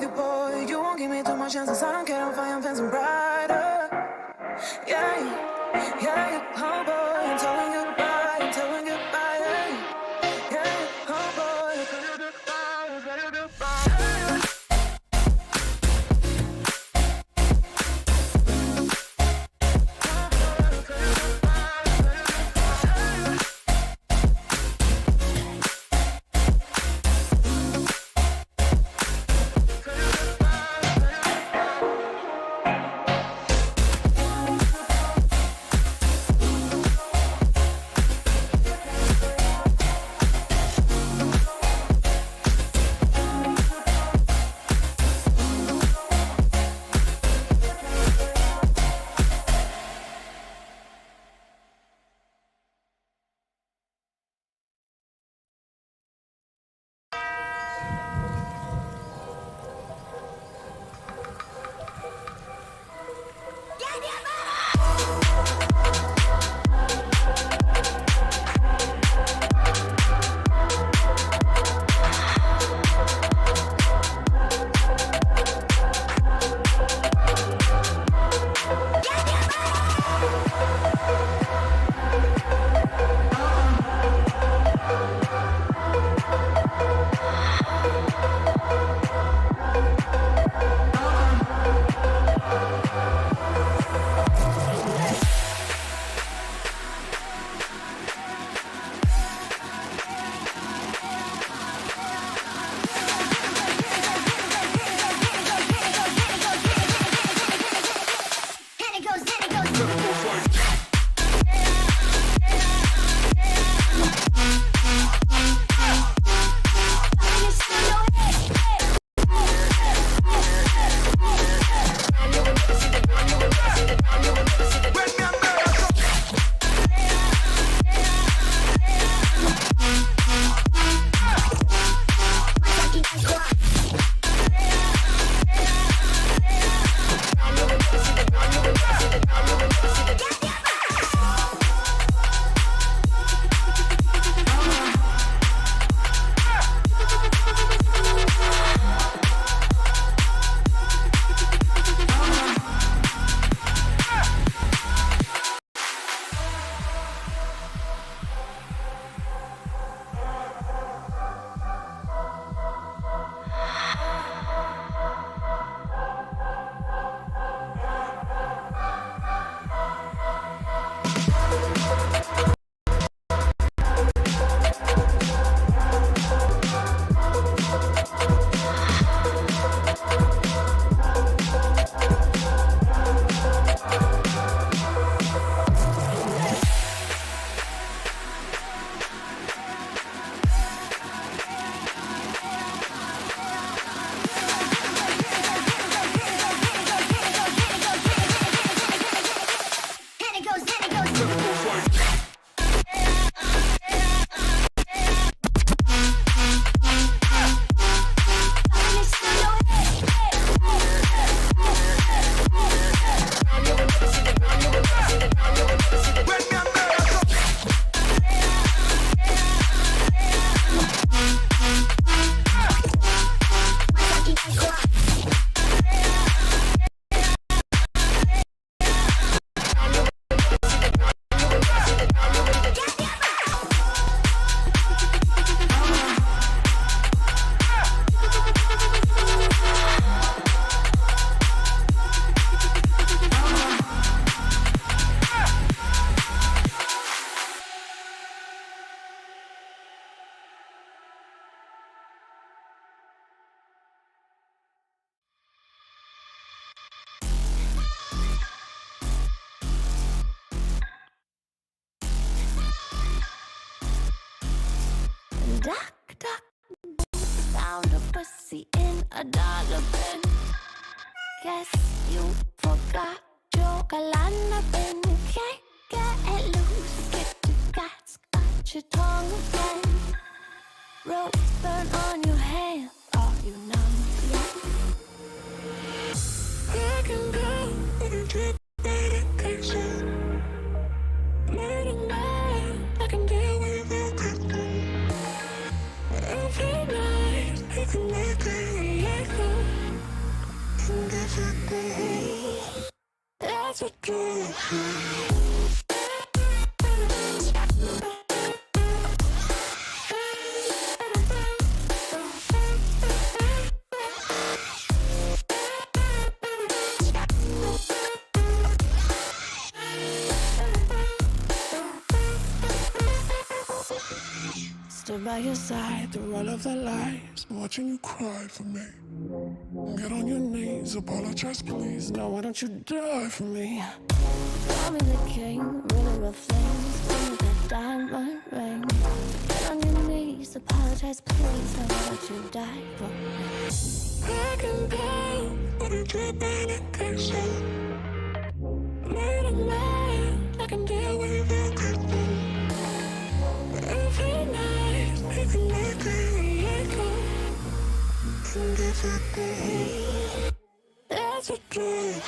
with you, boy. You won't give me too much chances. I don't care if I am fencing brighter. Yeah, yeah, oh boy, I'm telling you goodbye, I'm telling you goodbye. Yeah, yeah, oh boy, I'm telling you goodbye, I'm telling you goodbye. Duck, duck, found a pussy in a dollar bin. Guess you forgot your galana bin. Can't get loose, get your guts, got your tongue again. Rope burn on your hand, are you numb yet? I can go with a drip medication. Late at night, I can deal with your cooking. Every night, you can make it illegal. a dream. Stood by your side through all of the lies, watching you cry for me. Get on your knees, apologize please. No, why don't you die for me? Call me the king, ruler of flames. Give me that diamond ring. Get on your knees, apologize please. No, why don't you die for me? I can go, but I'm tripping in pieces. Made a man, I can deal with everything. Every night, make it like it, let go. And if it goes, that's a dream.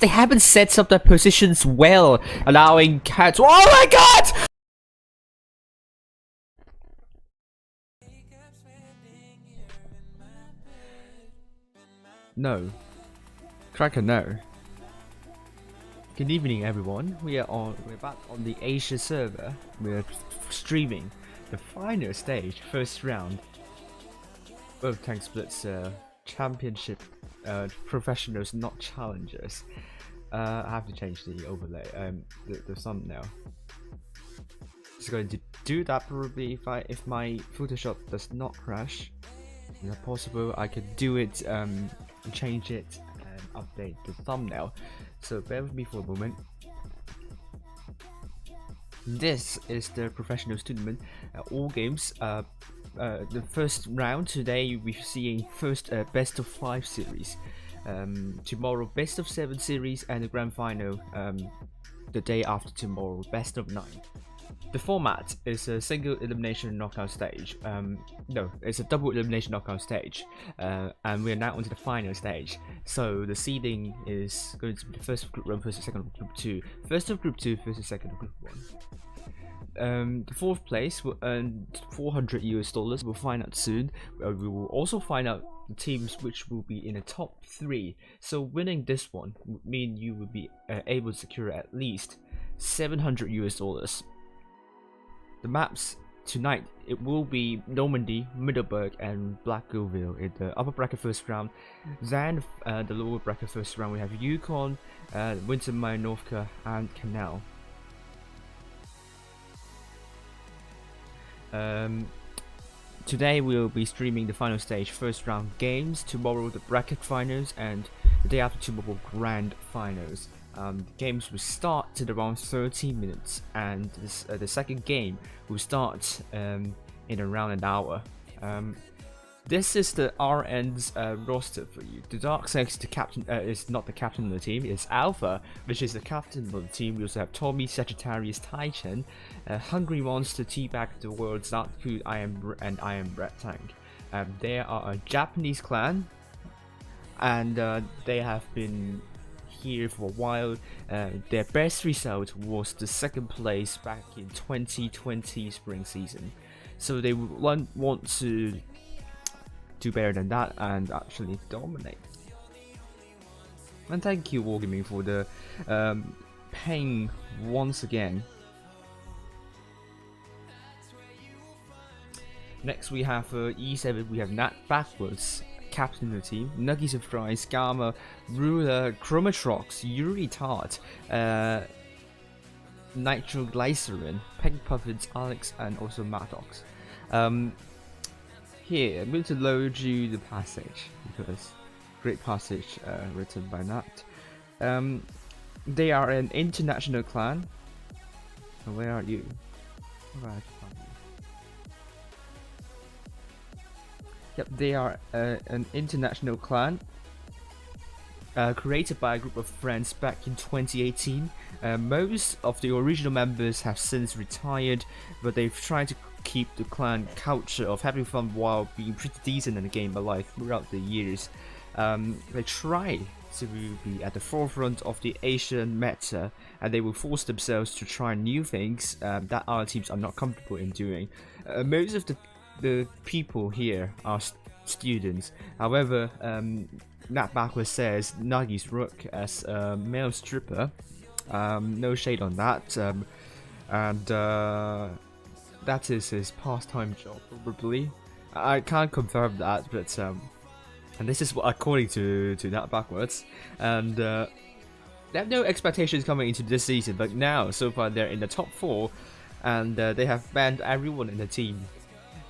They haven't set up their positions well, allowing cats. Oh my god! No. Cracker, no. Good evening, everyone. We're back on the Asia server. We're streaming the final stage, first round of Tank Splits championship professionals, not challengers. I have to change the overlay, the thumbnail. Just going to do that probably if my Photoshop does not crash. If possible, I could do it, change it, and update the thumbnail. So bear with me for a moment. This is the professionals tournament, all games. The first round today we're seeing first best of 5 series. Tomorrow best of 7 series, and the grand final the day after tomorrow best of 9. The format is a single elimination knockout stage. No, it's a double elimination knockout stage, and we're now onto the final stage. So the seeding is going to be the first of group 1 versus second of group 2, first of group 2 versus second of group 1. The fourth place will earn $400. We'll find out soon. We will also find out the teams which will be in the top 3. So winning this one would mean you will be able to secure at least $700. The maps tonight, it will be Normandy, Middelburg, and Blackwell in the upper bracket first round. Then the lower bracket first round we have Yukon, Winter Mayanovka, and Canal. Today we'll be streaming the final stage first round games, tomorrow the bracket finals, and the day after tomorrow grand finals. The games will start at around 30 minutes, and the second game will start in around an hour. This is the RN's roster for you. The Dark Sex, the captain, is not the captain of the team. It's Alpha, which is the captain of the team. We also have Tommy, Sagittarius, Titan, Hungry Monster, Teabag, the World's Not Food, I Am Red Tank. They are a Japanese clan, and they have been here for a while. Their best result was the second place back in 2020 spring season. So they want to do better than that and actually dominate. And thank you WoTB for the ping once again. Next we have E7, we have Nat Backwards, captain of the team, Nuggy Surprise, Gamma, Ruler, Chromatrox, Yuri Tart, Nitroglycerin, Pink Puffins, Alex, and also Maddox. Here, I'm going to load you the passage, because great passage written by Nat. They are an international clan. Where are you? Where are you? Yep, they are an international clan created by a group of friends back in 2018. Most of the original members have since retired, but they've tried to keep the clan culture of having fun while being pretty decent in the game alive throughout the years. They try to be at the forefront of the Asian meta, and they will force themselves to try new things that other teams are not comfortable in doing. Most of the people here are students. However, Nat Backwards says Nagi's Rook as a male stripper. No shade on that. And that is his pastime job, probably. I can't confirm that, but and this is what according to Nat Backwards. And they have no expectations coming into this season, but now so far they're in the top 4, and they have banned everyone in the team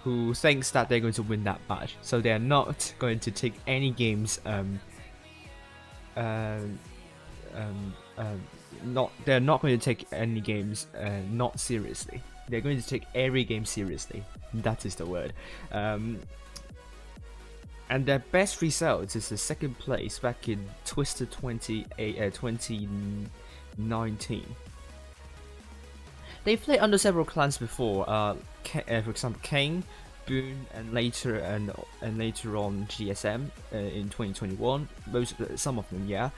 who thinks that they're going to win that match, so they're not going to take any games they're not going to take any games not seriously. They're going to take every game seriously. That is the word. And their best result is the second place back in Twister 2018 2019. They played under several clans before, for example, Kane, Boone, and later on GSM in 2021. Some of them, yeah.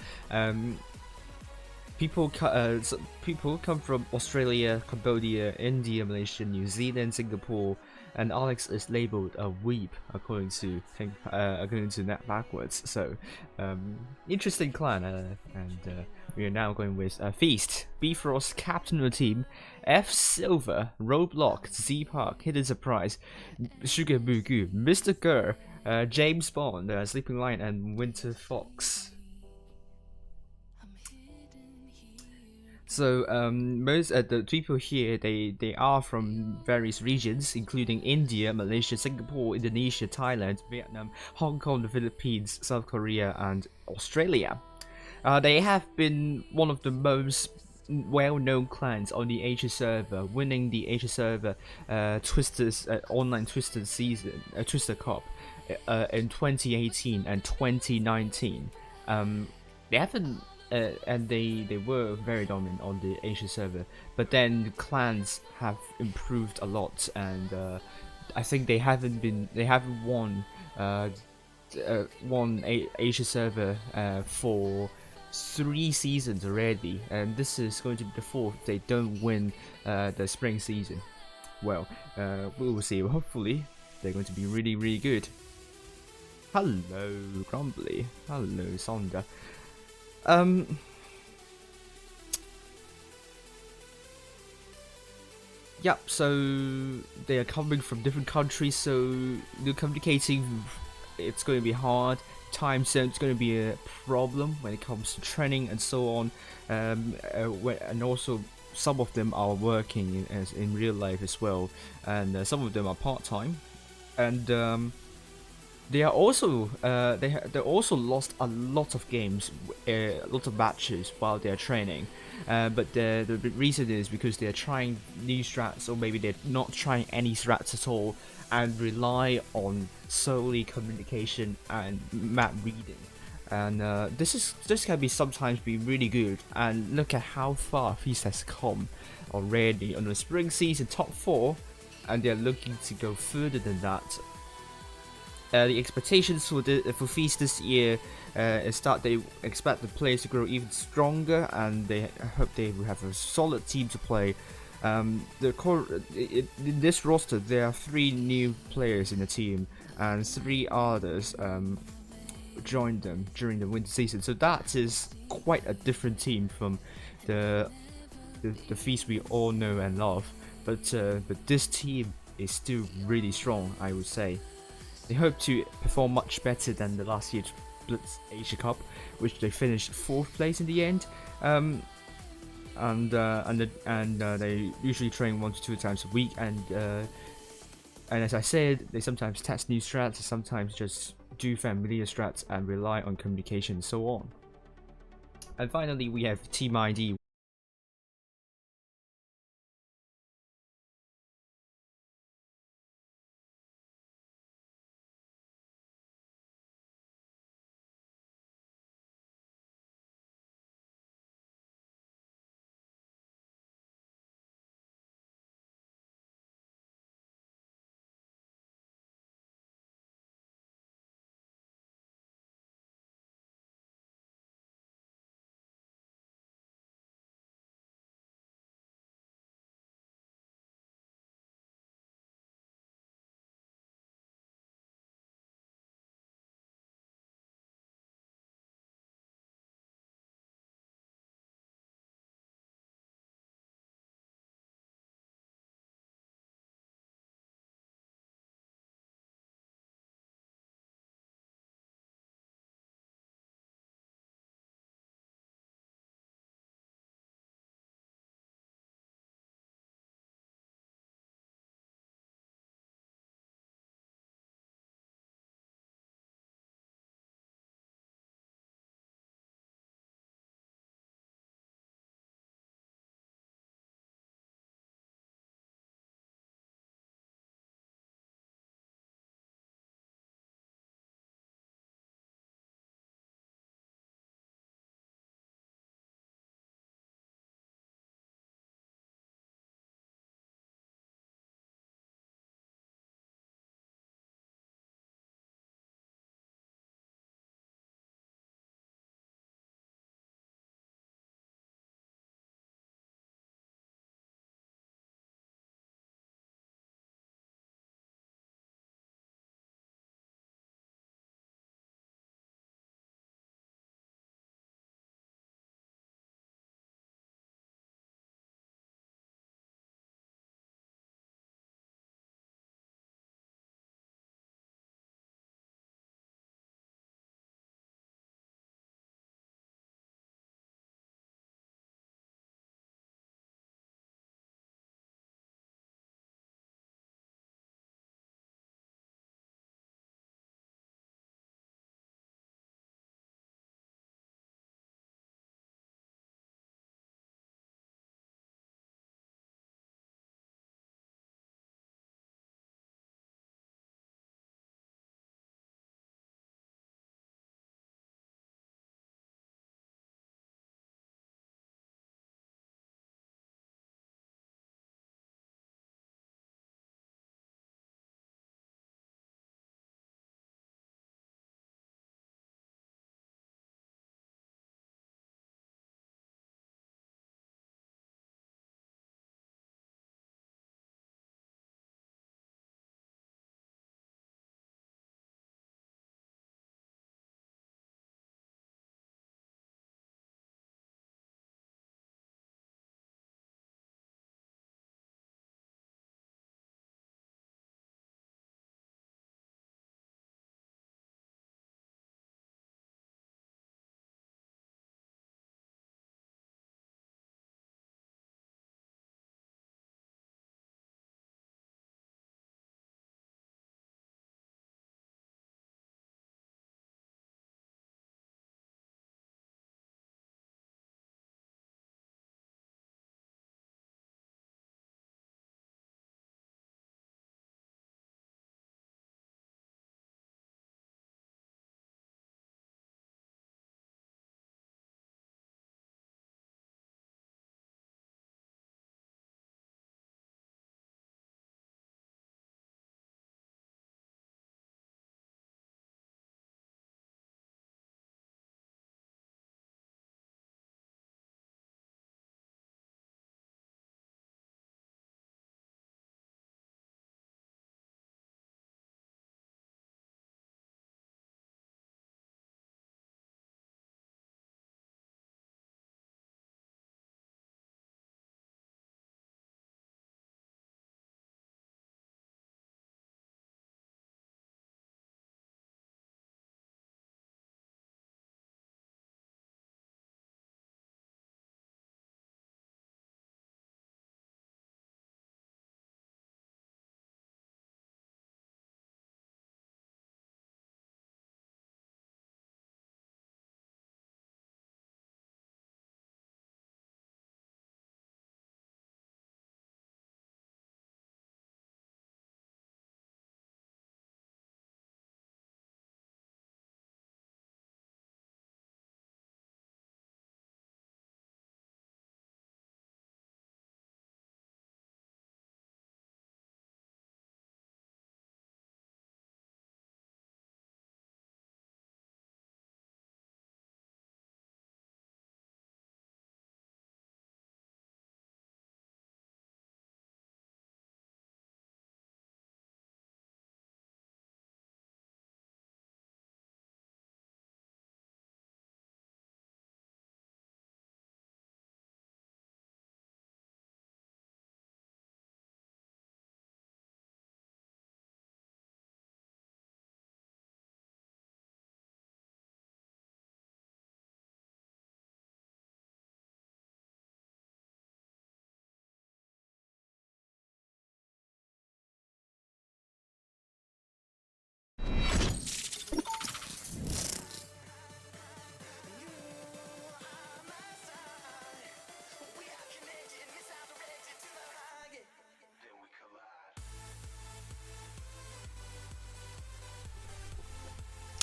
People come from Australia, Cambodia, India, Malaysia, New Zealand, Singapore, and Alex is labeled a weeb according to Net Backwards. So interesting clan, and we are now going with Feast, Bifrost, captain of the team, F Silver, Roadblock, Z Park, Hidden Surprise, Sugar Mugu, Mr. Gurr, James Bond, Sleeping Lion, and Winter Fox. So most the people here, they are from various regions, including India, Malaysia, Singapore, Indonesia, Thailand, Vietnam, Hong Kong, the Philippines, South Korea, and Australia. They have been one of the most well-known clans on the Asia server, winning the Asia server Twisters online Twister season, Twister Cup in 2018 and 2019. They haven't. And they were very dominant on the Asia server, but then the clans have improved a lot, and I think they haven't won Asia server for 3 seasons already, and this is going to be the 4th. They don't win the spring season. Well, we will see. Hopefully, they're going to be really good. Hello, Grumbly. Hello, Sonda. Yep, so they are coming from different countries, so the communicating, it's going to be hard. Time zone is going to be a problem when it comes to training and so on, and also some of them are working in real life as well, and some of them are part-time, and they are also they also lost a lot of games, a lot of matches while they are training, but the reason is because they are trying new strats, or maybe they're not trying any strats at all and rely on solely communication and map reading, and this can be sometimes be really good. And look at how far Feast has come already on the spring season top 4, and they're looking to go further than that. The expectations for Feast this year is that they expect the players to grow even stronger, and they hope they will have a solid team to play. In this roster, there are 3 new players in the team, and 3 others joined them during the winter season. So that is quite a different team from the Feast we all know and love. But this team is still really strong, I would say. They hope to perform much better than the last year's Blitz Asia Cup, which they finished 4th place in the end. They usually train 1 to 2 times a week, and as I said, they sometimes test new strats, sometimes just do familiar strats and rely on communication and so on. And finally, we have Team ID.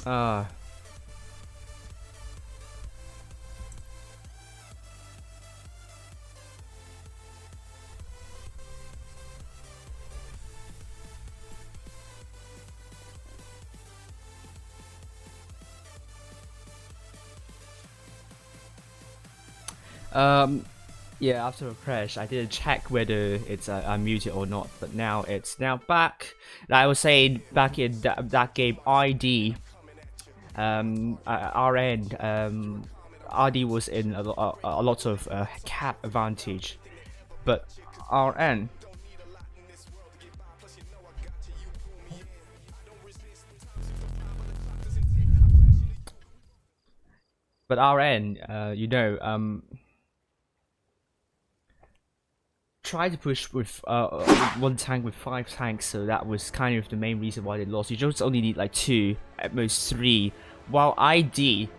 Ah. Yeah, after a crash, I didn't check whether it's unmuted or not, but now it's back. I was saying back in that game ID, RN, RD was in a lot of cap advantage, but RN. But RN, you know, try to push with one tank with 5 tanks, so that was kind of the main reason why they lost. You just only need like 2, at most 3. While ID,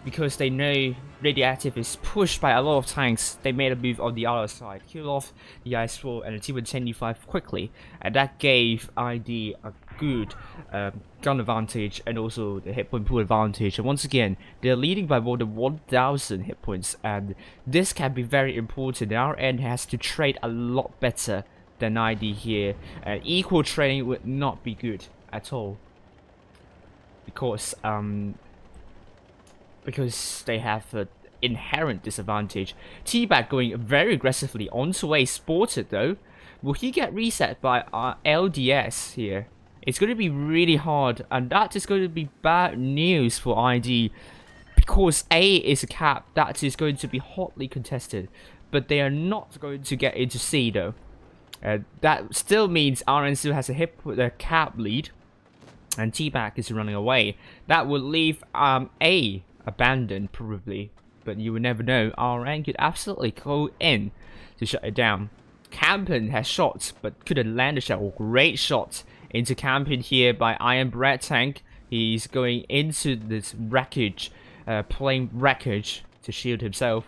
because they know Radioactive is pushed by a lot of tanks, they made a move on the other side, kill off the Ice Wall and the T-110U5 quickly, and that gave ID a good gun advantage and also the hit point pool advantage. And once again, they're leading by more than 1,000 hit points, and this can be very important. Our end has to trade a lot better than ID here, and equal trading would not be good at all, because they have an inherent disadvantage. T-Bag going very aggressively onto A, spotted though. Will he get reset by LDS here? It's going to be really hard, and that is going to be bad news for ID, because A is a cap that is going to be hotly contested, but they are not going to get into C though. That still means RN still has a cap lead, and T-Bag is running away. That would leave A abandoned probably, but you would never know. RN could absolutely go in to shut it down. Campen has shots but couldn't land a shot. Great shot into Campen here by Iron Bread Tank. He's going into this wreckage, playing wreckage to shield himself.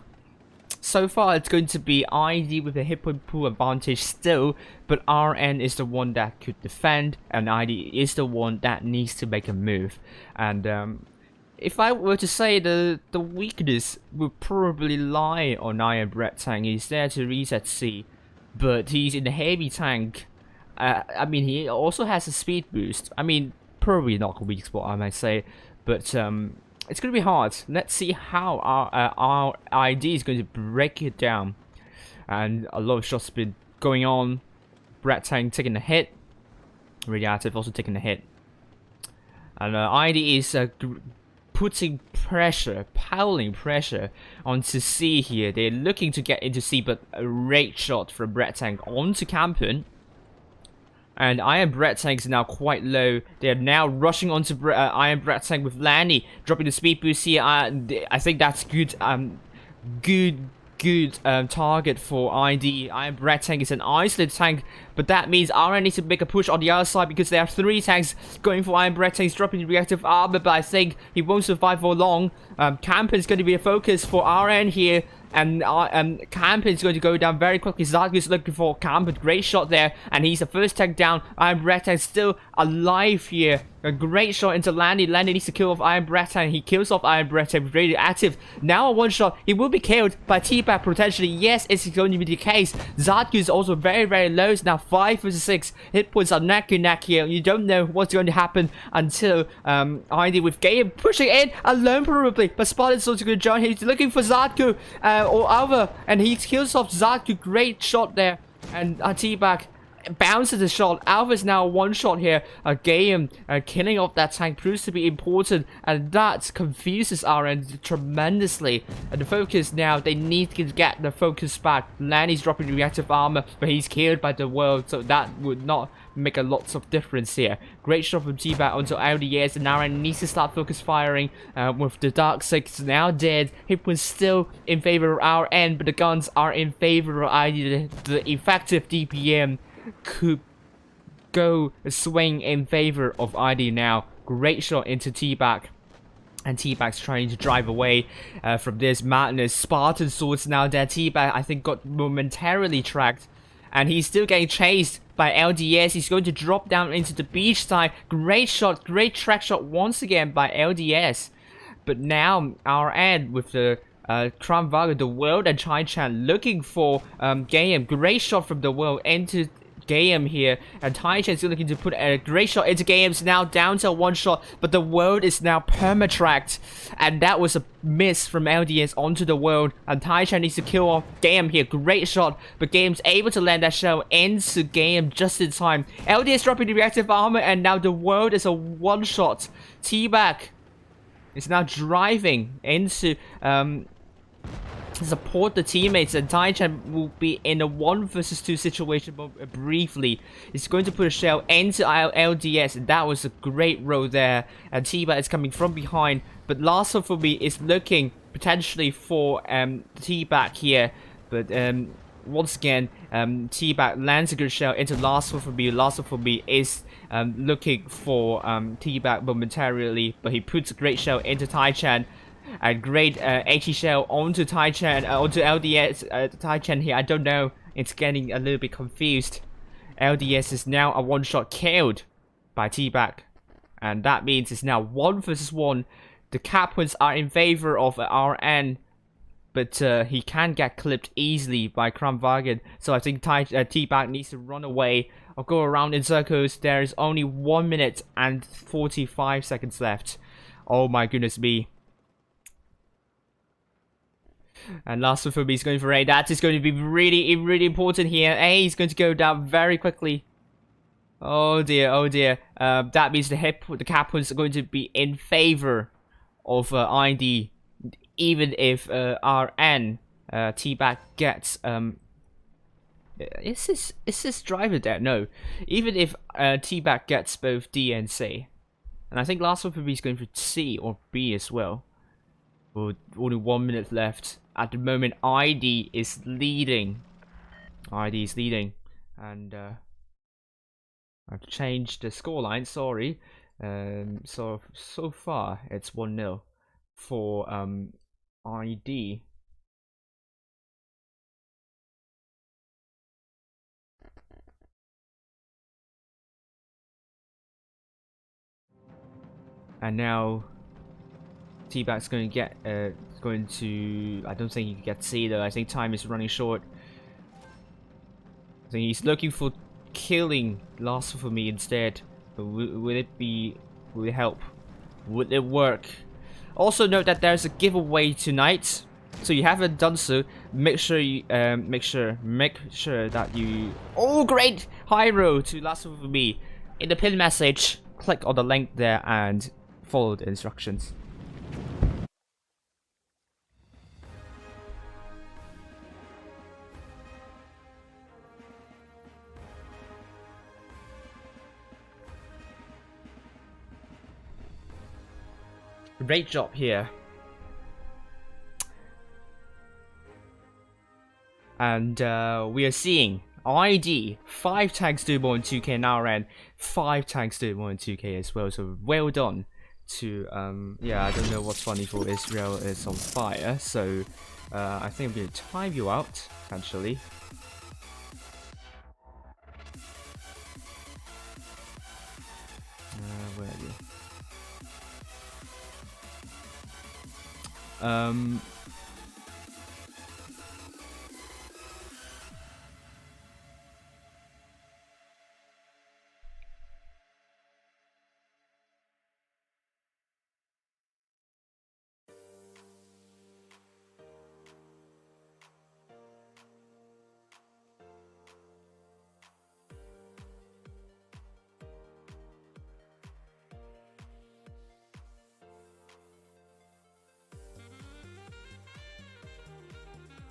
So far it's going to be ID with a hit point pool advantage still, but RN is the one that could defend, and ID is the one that needs to make a move. And if I were to say the weakness would probably lie on Iron Bread Tank. He's there to reset C, but he's in the heavy tank. I mean, he also has a speed boost. I mean, probably not a weak spot, I might say, but it's going to be hard. Let's see how our ID is going to break it down. And a lot of shots have been going on. Bread Tank taking a hit. Radioactive also taking a hit. And ID is putting pressure, piling pressure onto C here. They're looking to get into C, but a great shot from Bread Tank onto Campen. And Iron Bread Tank is now quite low. They are now rushing onto Iron Bread Tank with Lanny dropping the speed boost here. I think that's good. Good target for ID. Iron Bread Tank is an isolated tank, but that means RN needs to make a push on the other side because there are 3 tanks going for Iron Bread Tanks, dropping the reactive armor, but I think he won't survive for long. Campen is going to be a focus for RN here, and Campen is going to go down very quickly. Zark is looking for Campen. Great shot there, and he's the first tank down. Iron Bread Tank still alive here. A great shot into Landy. Landy needs to kill off Iron Bread Tank. He kills off Iron Bread Tank with Radioactive. Now a one shot. He will be killed by T-Bag potentially. Yes, it's going to be the case. Zark is also very, very low. It's now 5 versus 6. Hit points are neck and neck here. You don't know what's going to happen until ID with Game pushing in alone probably. But Spot is also going to join. He's looking for Zarku or Alva, and he kills off Zarku. Great shot there. And T-Bag bounces the shot. Alpha is now one shot here. Game killing off that tank proves to be important, and that confuses RN tremendously. And the focus now, they need to get the focus back. Lanny's dropping the reactive armor, but he's killed by the world, so that would not make a lot of difference here. Great shot from T-Bag onto LDS, and RN needs to start focus firing with the Dark 6 now dead. Hit was still in favor of RN, but the guns are in favor of ID. The effective DPM could go swing in favor of ID now. Great shot into T-Bag, and T-Bag's trying to drive away from this madness. Spartan Swords now dead. T-Bag, I think, got momentarily tracked, and he's still getting chased by LDS. He's going to drop down into the beach side. Great shot, great track shot once again by LDS. But now our end with the Crown Vaga, the world, and Chai Chan looking for Gayam. Great shot from the world into Gayam here, and Tai Chan is looking to put a great shot into Gayam. Now down to one shot, but the world is now permatracked, and that was a miss from LDS onto the world, and Tai Chan needs to kill off Gayam here. Great shot, but Gayam's able to land that shell into Gayam just in time. LDS dropping the reactive armor, and now the world is a one shot. T-Back is now driving into support the teammates, and Tai Chan will be in a 1 versus 2 situation briefly. He's going to put a shell into LDS, and that was a great roll there, and T-Back is coming from behind, but Last One For Me is looking potentially for T-Back here, but once again T-Back lands a good shell into Last One For Me. Last One For Me is looking for T-Back momentarily, but he puts a great shell into Tai Chan. A great 80 shell onto Tai Chan, onto LDS. Tai Chan here, I don't know, it's getting a little bit confused. LDS is now a one-shot killed by T-Back, and that means it's now 1 versus 1. The cap points are in favor of RN, but he can get clipped easily by Kramvagen, so I think T-Back needs to run away or go around in circles. There is only 1 minute and 45 seconds left. Oh my goodness me. And Last One For Me is going for A. That is going to be really important here. A is going to go down very quickly. Oh dear, oh dear. That means the cap points are going to be in favor of ID, even if RN T-Back gets is this driver there? No. Even if T-Back gets both D and C. And I think Last One For Me is going for C or B as well. Well, only 1 minute left. At the moment, ID is leading. ID is leading. And I've changed the scoreline, sorry. So far, it's 1-0 for ID. And now T-Back's going to get I don't think he can get C though. I think time is running short. I think he's looking for killing Last One For Me instead. But will it help? Would it work? Also note that there's a giveaway tonight, so you haven't done so, make sure that you great high road to Last One For Me. In the pin message, click on the link there and follow the instructions. Great job here. And we are seeing ID 5 tags do more than 2k and RN 5 tags do more than 2k as well. So well done to yeah, I don't know what's funny for Israel is on fire. So I think I'm gonna time you out potentially. Where are you?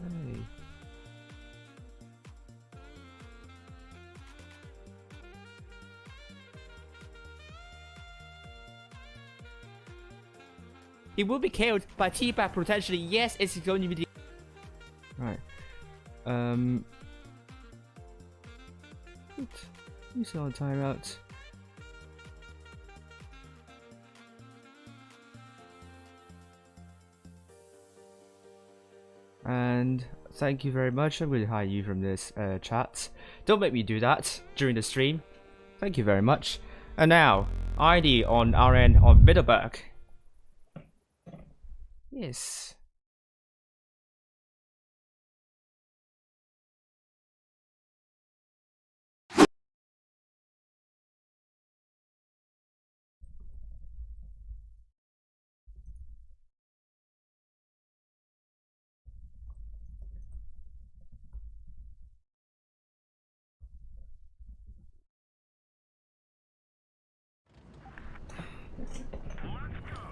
Hey. He will be killed by T-Back potentially. Yes, it's going to be the right. You saw a tire out. And thank you very much. I'm going to hide you from this chat. Don't make me do that during the stream. Thank you very much. And now, ID on our end on Middleburg. Yes.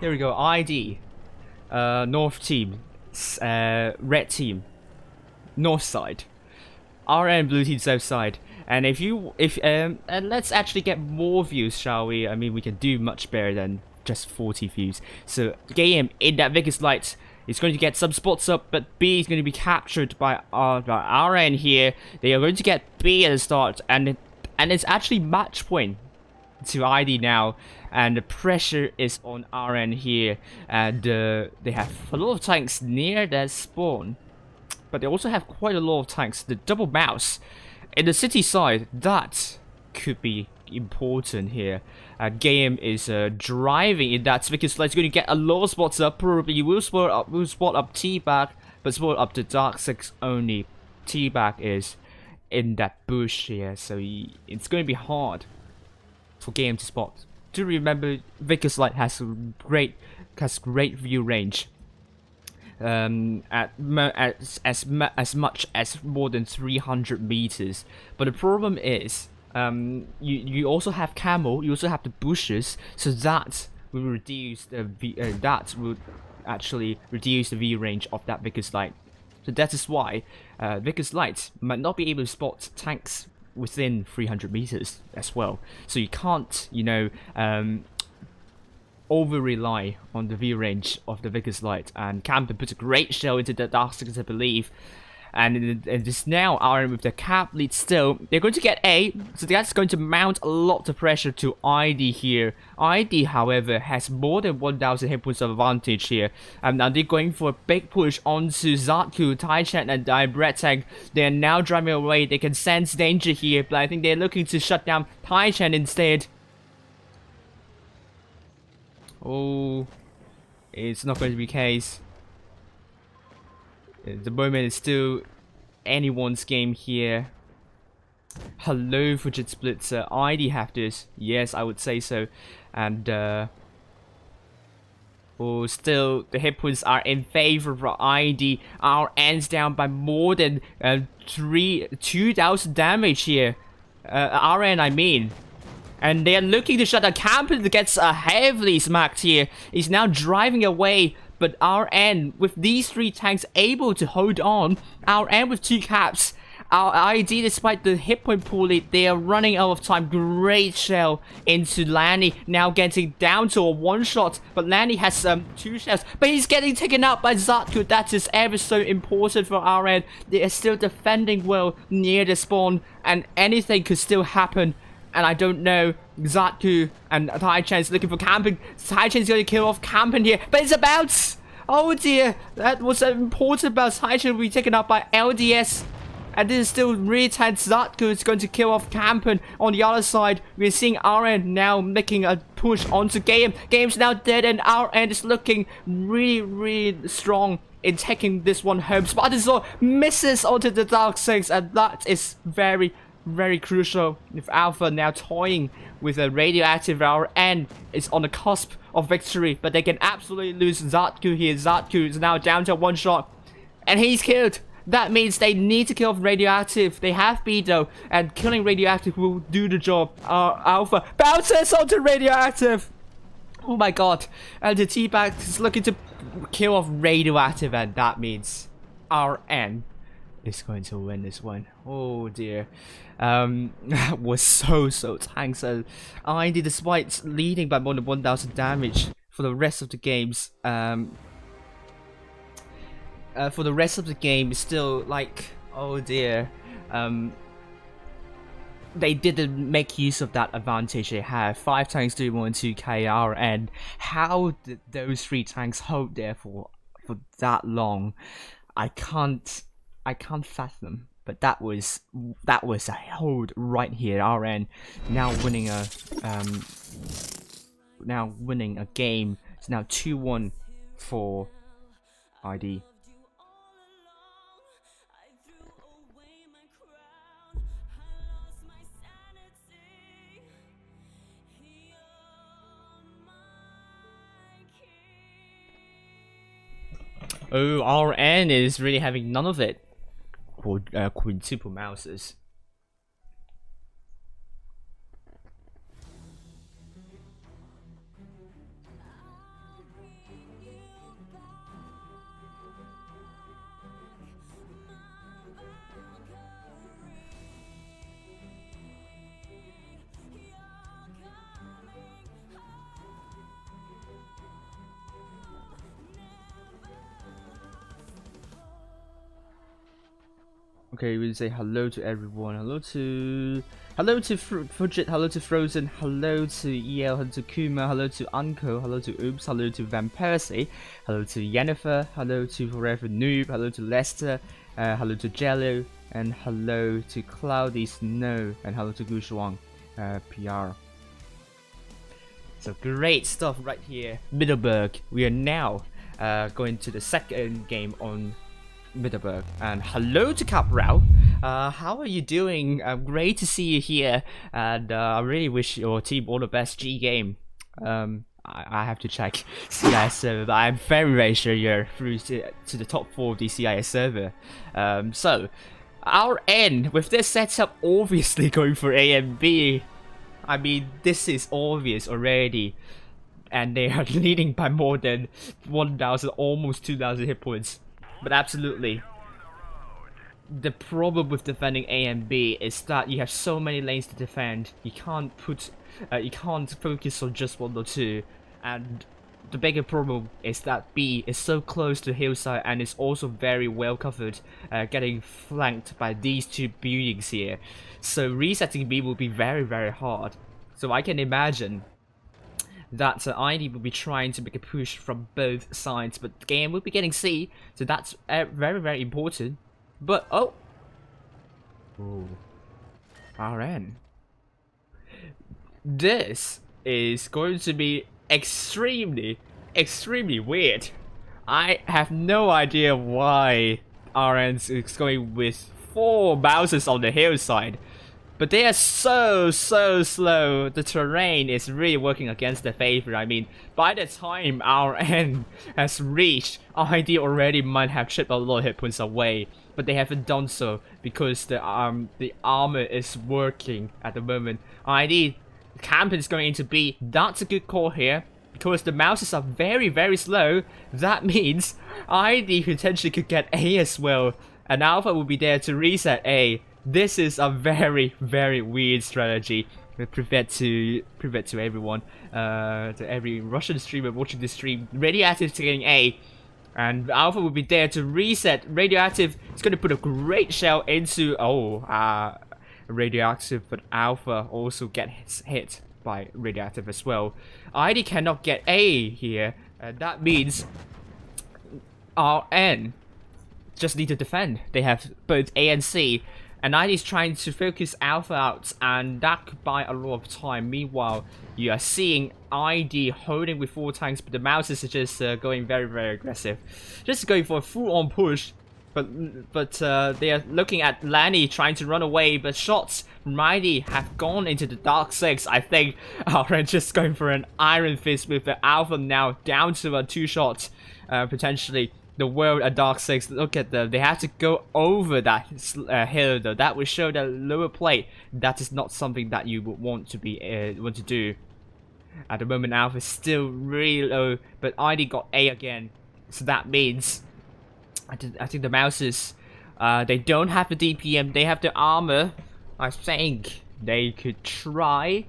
Here we go. ID. North team. Red team. North side. RN blue team south side. And and let's actually get more views, shall we? I mean, we can do much better than just 40 views. So game in that Vegas light is going to get some spots up, but B is going to be captured by RN here. They are going to get B at the start, and it's actually match point to ID now, and the pressure is on RN here, and they have a lot of tanks near their spawn, but they also have quite a lot of tanks. The double mouse in the city side, that could be important here. Game is driving in that because it's going to get a lot of spots up. Probably will spot up T-back, but spot up the Dark 6 only. T-back is in that bush here, so it's going to be hard for game to spot. Do remember, Vickers Light has great view range. At as much as more than 300 meters. But the problem is, you also have camel, you also have the bushes, so that will reduce the actually reduce the view range of that Vickers Light. So that is why Vickers Light might not be able to spot tanks within 300 meters as well. So you can't, over rely on the view range of the Vickers Light. And Camden puts a great shell into the Dark Six, I believe. And it is now Iron with the cap lead still. They're going to get A, so that's going to mount a lot of pressure to ID here. ID, however, has more than 1,000 hit points of advantage here. And now they're going for a big push onto Zatku, Taichan, and Bretag. They're now driving away. They can sense danger here, but I think they're looking to shut down Taichan instead. Oh, it's not going to be the case. The moment is still anyone's game here. Hello, Fidget Splitzer. ID have this. Yes, I would say so. And still the hit points are in favor of ID. Our ends down by more than 2,000 damage here. RN, I mean. And they are looking to shut down. Campen gets heavily smacked here. He's now driving away. But RN, with these 3 tanks able to hold on, RN with 2 caps, our ID, despite the hit point pool lead, they are running out of time. Great shell into Lanny, now getting down to a 1-shot, but Lanny has 2 shells, but he's getting taken out by Zatku. That is ever so important for RN. They are still defending well near the spawn, and anything could still happen. And I don't know, Zatku and Taichan is looking for Campen. Taichan is going to kill off Campen here, but it's a bounce! Oh dear, that was an important bounce. Taichan will be taken up by LDS. And this is still really tense. Zatku is going to kill off Campen. On the other side, we're seeing RN now making a push onto Game. Game's now dead, and RN is looking really, really strong in taking this one home. Spartansaw misses onto the Dark 6, and that is very crucial. With Alpha now toying with a radioactive RN is on the cusp of victory, but they can absolutely lose Zatku here. Zatku is now down to 1 shot, and he's killed. That means they need to kill off radioactive. They have B though, and killing radioactive will do the job. Alpha bounces onto radioactive. Oh my god, and the T-back is looking to kill off radioactive, and that means RN is going to win this one. Oh dear. Was so tanks. ID, despite leading by more than 1,000 damage for the rest of the games, still like, oh dear, they didn't make use of that advantage they have. 5 tanks doing more than 2 KR, and how did those 3 tanks hold there for that long? I can't fathom. But that was a hold right here. RN now winning a game. It's now 2-1 for ID. Oh, RN is really having none of it. Quintuple mouses. Okay, we'll say hello to everyone. Hello to Fudget, hello to Frozen, hello to EL, hello to Kuma, hello to Unco, hello to Oops, hello to Van Persie, hello to Yennefer, hello to Forever Noob, hello to Lester, hello to Jello, and hello to Cloudy Snow, and hello to Gushuang PR. So great stuff right here. Middleburg. We are now going to the second game on Middleburg. And hello to Caprao. How are you doing? Great to see you here, and I really wish your team all the best. G game. I have to check CIS server, but I'm very sure you're through to the top 4 of the CIS server. So our end with this setup, obviously going for A and B. I mean, this is obvious already, and they are leading by more than 1,000, almost 2,000 hit points. But absolutely, the problem with defending A and B is that you have so many lanes to defend. You can't focus on just 1 or 2, and the bigger problem is that B is so close to hillside and is also very well covered, getting flanked by these 2 buildings here. So resetting B will be very hard. So I can imagine that ID will be trying to make a push from both sides, but the game will be getting C, so that's very important. But RN. This is going to be extremely weird. I have no idea why RN is going with 4 mouses on the hillside, but they are so slow. The terrain is really working against their favor. I mean, by the time RN has reached, ID already might have chipped a lot of hit points away, but they haven't done so because the armor is working at the moment. ID camp is going into B. That's a good call here, because the mouses are very slow. That means ID potentially could get A as well, and Alpha will be there to reset A. This is a very weird strategy. Prevent to everyone, to every Russian streamer watching this stream. Radioactive getting A, and Alpha will be there to reset. Radioactive is going to put a great shell into Radioactive, but Alpha also gets hit by Radioactive as well. ID cannot get A here, and that means RN just need to defend. They have both A and C, and ID is trying to focus Alpha out, and that could buy a lot of time. Meanwhile, you are seeing ID holding with 4 tanks, but the mouses are just going very aggressive, just going for a full-on push. But they are looking at Lanny trying to run away, but shots from ID have gone into the Dark 6. I think RN just going for an Iron Fist with the Alpha now down to 2 shots, potentially. The world at Dark 6, look at them. They have to go over that hill though. That will show the lower plate. That is not something that you would want to do. At the moment, Alpha is still really low, but ID got A again. So that means I think the mouses, they don't have the DPM. They have the armor. I think they could try,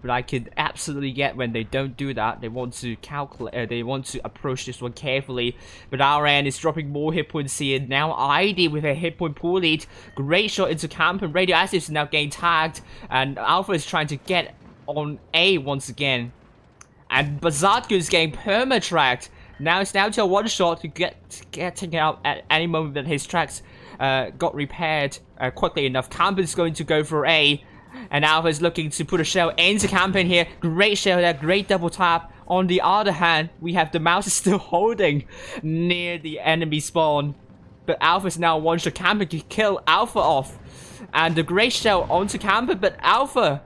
but I could absolutely get when they don't do that. They want to calculate, they want to approach this one carefully, but RN is dropping more hit points here. Now ID with a hit point pool lead. Great shot into camp, and Radioactive is now getting tagged, and Alpha is trying to get on A once again. And Bazatku is getting perma-tracked. Now it's down to a one shot to getting out at any moment that his tracks got repaired quickly enough. Campen's going to go for A, and Alpha's looking to put a shell into Campen here. Great shell there, great double tap. On the other hand, we have the mouse is still holding near the enemy spawn, but Alpha's now one shot. Campen can kill Alpha off, and the great shell onto Campen, but Alpha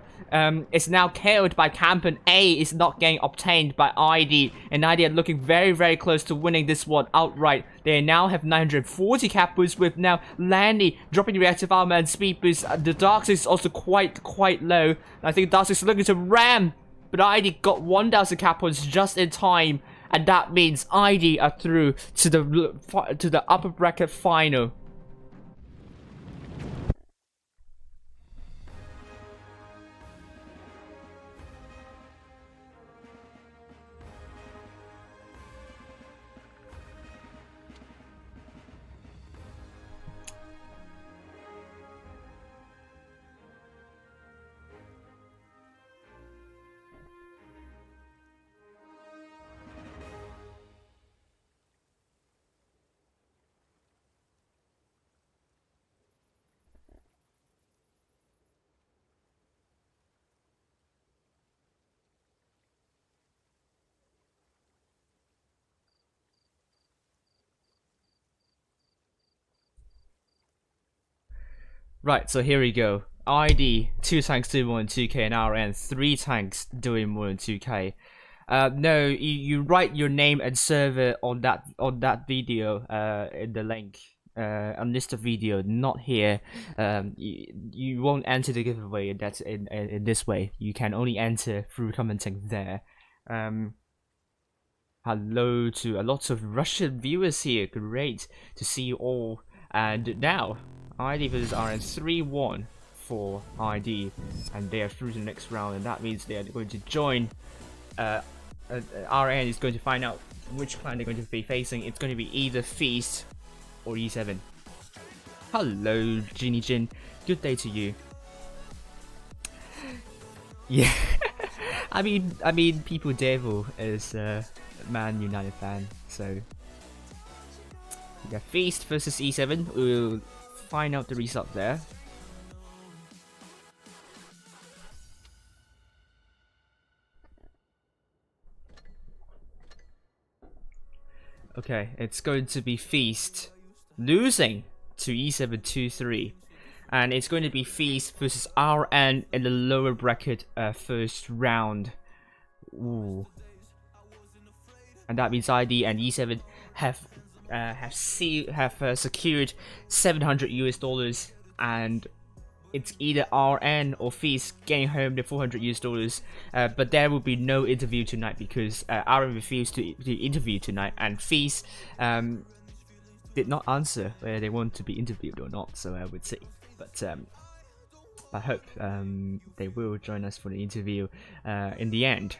is now killed by Campen. A is not getting obtained by ID, and ID are looking very, very close to winning this one outright. They now have 940 cap boost, with now Landy dropping the reactive armor and speed boost. The Dark is also quite low. I think Dark is looking to ram, but ID got 1000 cap points just in time, and that means ID are through to the upper bracket final. Right, so here we go. ID 2 tanks doing more than 2k, and RN 3 tanks doing more than 2k. No, you write your name and server on that video in the link on this video, not here. You won't enter the giveaway. That's in this way. You can only enter through commenting there. Hello to a lot of Russian viewers here. Great to see you all. And now ID versus RN 3-1 for ID, and they are through to the next round, and that means they are going to join. RN is going to find out which clan they're going to be facing. It's going to be either Feast or E7. Hello, Ginny Jin. Good day to you. Yeah, I mean, People Devil is a Man United fan, so yeah. Feast versus E7. We'll find out the result there. Okay, it's going to be Feast losing to E7 2-3, and it's going to be Feast versus RN in the lower bracket first round. Ooh. And that means ID and E7 have secured $700 and it's either RN or Feast getting home the $400. But there will be no interview tonight because RN refused to interview tonight, and Feast did not answer whether they want to be interviewed or not. So I would see, but I hope they will join us for the interview in the end.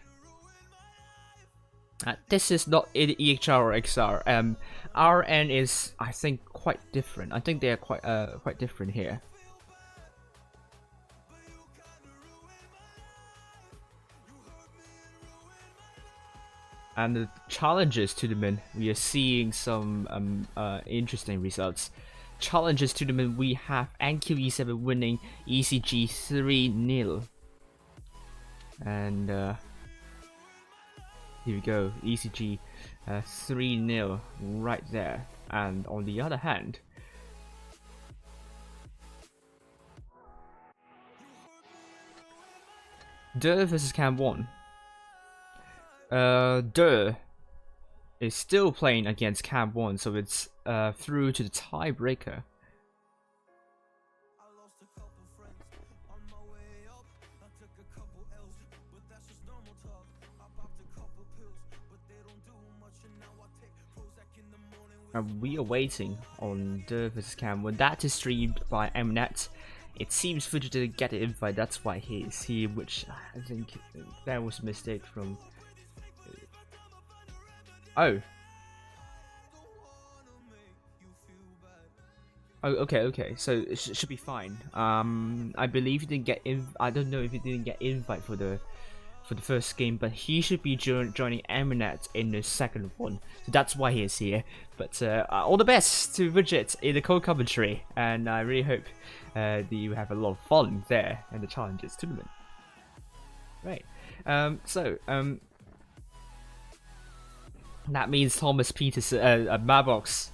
This is not EHR or XR. RN is, I think, quite different. I think they are quite different here. And the challenges tournament, we are seeing some interesting results. Challenges tournament, we have NQE7 winning ECG 3-0, and here we go, ECG 3-0 right there. And on the other hand, Der versus Cam 1. Der is still playing against Cam 1, so it's through to the tiebreaker. And we are waiting on Der vs Cam. When that is streamed by Mnet, it seems Fuji didn't get an invite, that's why he is here, which I think that was a mistake from... Oh. Oh, okay, so it should be fine. I believe he didn't get I don't know if he didn't get invite for for the first game, but he should be joining Eminet in the second one. So that's why he is here. But all the best to Widget in the co-commentary, and I really hope that you have a lot of fun there in the Challenges tournament. Right. That means Thomas Peterson, Mabox,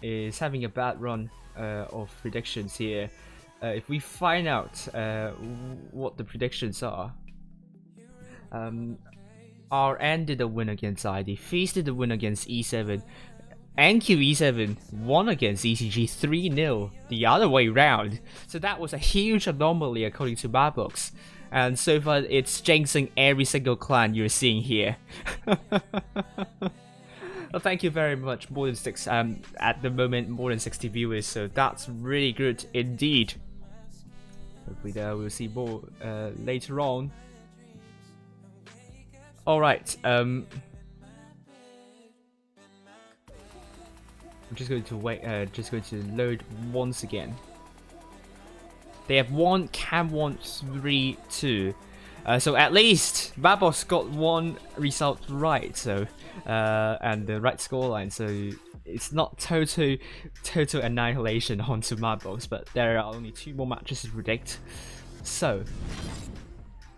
is having a bad run of predictions here. If we find out what the predictions are, RN did a win against ID, Feast did a win against E7, NQE7 won against ECG 3-0 the other way round. So that was a huge anomaly according to Mabox. And so far it's jinxing every single clan you're seeing here. Well, thank you very much, more than 6, at the moment more than 60 viewers, so that's really good indeed. Hopefully we'll see more later on. Alright, I'm just going to wait, just going to load once again. They have won Cam 1 3-2. So at least Babos got one result right, so and the right scoreline, so it's not total annihilation onto Babos, but there are only 2 more matches to predict. So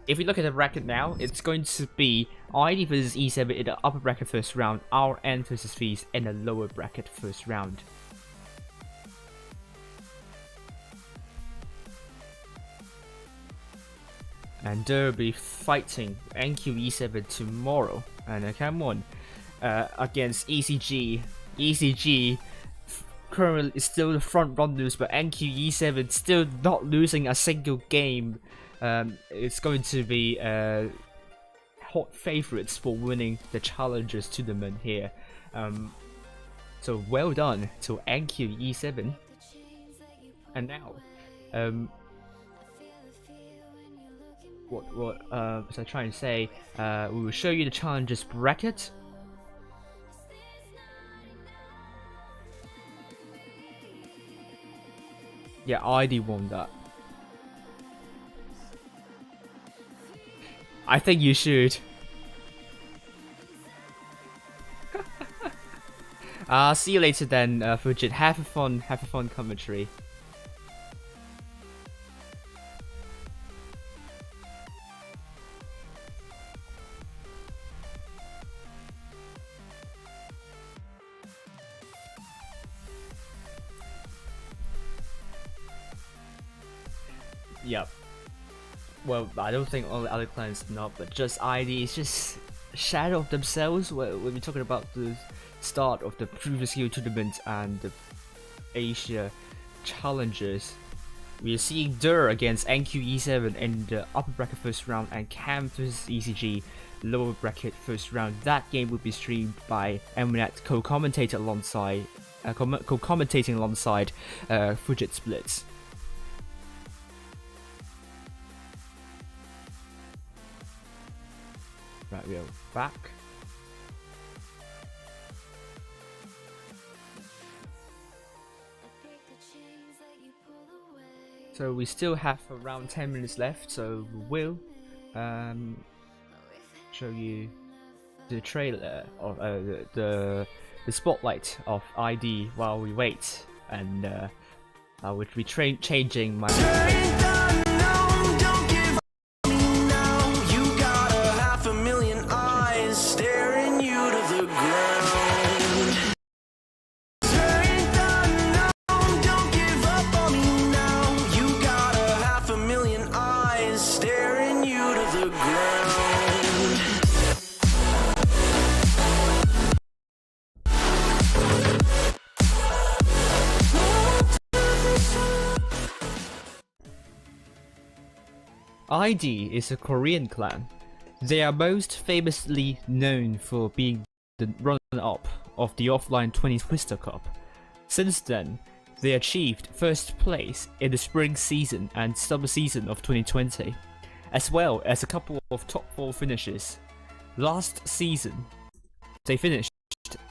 if we look at the bracket now, it's going to be ID versus E7 in the upper bracket first round, RN versus Feast in the lower bracket first round. And they'll be fighting NQE7 tomorrow, and Cam 1 against ECG. ECG currently is still the front runners, but NQE7 still not losing a single game. It's going to be hot favorites for winning the Challengers tournament here. So well done to NQE7. And now, what was I trying to say? We will show you the Challengers bracket. Yeah, ID won that. I think you should. See you later then, Fujit. Have a fun commentary. Yep. Well, I don't think all the other clans not, but just ID is just shadow of themselves when we're talking about the start of the previous year tournament and the Asia Challengers. We are seeing Dur against NQE7 in the upper bracket first round, and Cam versus ECG lower bracket first round. That game will be streamed by Mnet co-commentating alongside Fujit Splits. Right, we are back. So we still have around 10 minutes left, so we will show you the trailer of the spotlight of ID while we wait, and I would be changing my. ID is a Korean clan. They are most famously known for being the runner-up of the offline 20 Twister Cup. Since then, they achieved first place in the spring season and summer season of 2020, as well as a couple of top 4 finishes. Last season, they finished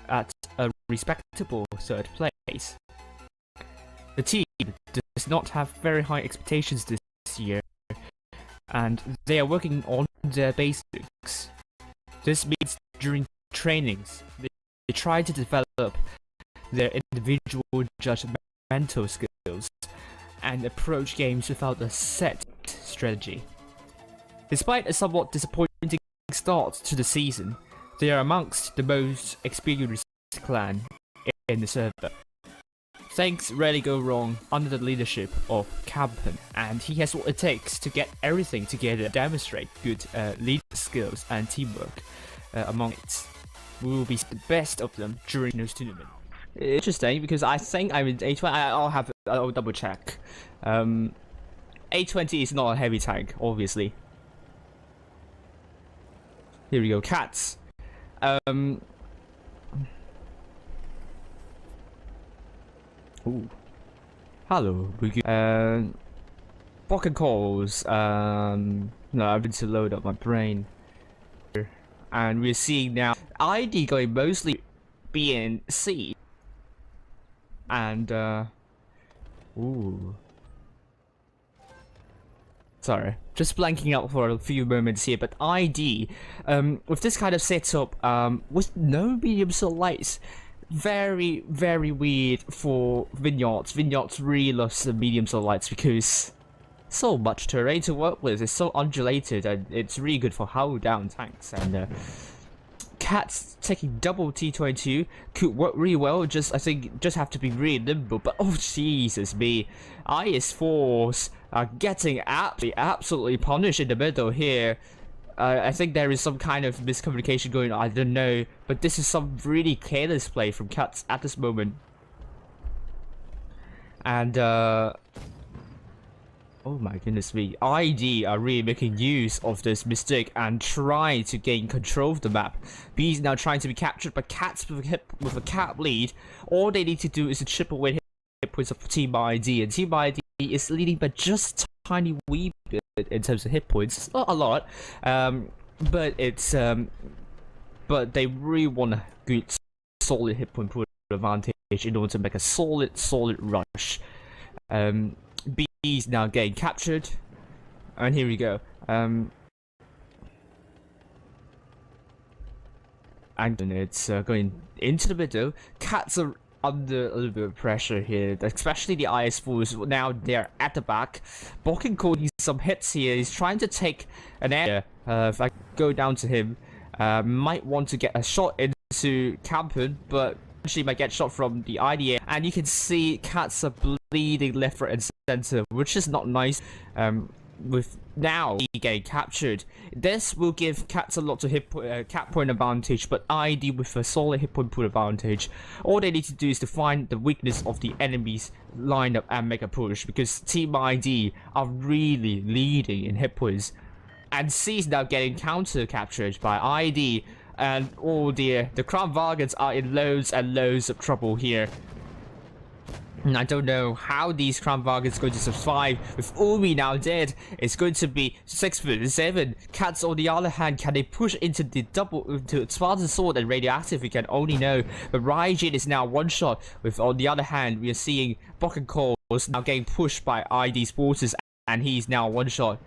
at a respectable 3rd place. The team does not have very high expectations this year, and they are working on their basics. This means during trainings, they try to develop their individual judgmental skills and approach games without a set strategy. Despite a somewhat disappointing start to the season, they are amongst the most experienced clan in the server. Things rarely go wrong under the leadership of Captain, and he has what it takes to get everything together and demonstrate good lead skills and teamwork among it. We will be the best of them during this tournament. Interesting, because I think I'm in A20. I'll double check. A20 is not a heavy tank, obviously. Here we go, cats. Ooh. Hello, pocket calls. No, I've been to load up my brain. And we're seeing now ID going mostly B and C. And ooh. Sorry, just blanking out for a few moments here, but ID, with this kind of setup, with no medium soul lights, very, very weird for Vineyards. Vineyards really loves the medium soul lights because so much terrain to work with. It's so undulated and it's really good for hull down tanks. And Cats taking double T22 could work really well. I think just have to be really nimble. But oh Jesus me, IS4s are getting absolutely punished in the middle here. I think there is some kind of miscommunication going on, I don't know, but this is some really careless play from Cats at this moment. And oh my goodness me, ID are really making use of this mistake and trying to gain control of the map. B is now trying to be captured by Cats with a cap lead. All they need to do is to chip away hit points of Team ID, and Team ID is leading by just a tiny wee bit in terms of hit points. It's not a lot, but it's but they really want a good solid hit point pool advantage in order to make a solid rush. B is now getting captured, and here we go. And it's going into the middle. Cats are under a little bit of pressure here, especially the IS4s. Now they're at the back. Bokken coding some hits here. He's trying to take an area. If I go down to him, might want to get a shot into Campen, but actually might get shot from the IDA. And you can see Cats are bleeding left, right, and center, which is not nice. With now getting captured, this will give Cats a lot of cap point advantage, but ID with a solid hit point pool advantage. All they need to do is to find the weakness of the enemy's lineup and make a push, because Team ID are really leading in hit points. And C is now getting counter captured by ID, and oh dear, the Crown Vargans are in loads and loads of trouble here. And I don't know how these Crown Vargans are going to survive. With Umi now dead, it's going to be 6-7. Cats on the other hand, can they push into the into Spartan Sword and Radioactive? We can only know. But Raijin is now one shot. With on the other hand, we are seeing Bokken Calls now getting pushed by ID Sporters, and he's now one shot.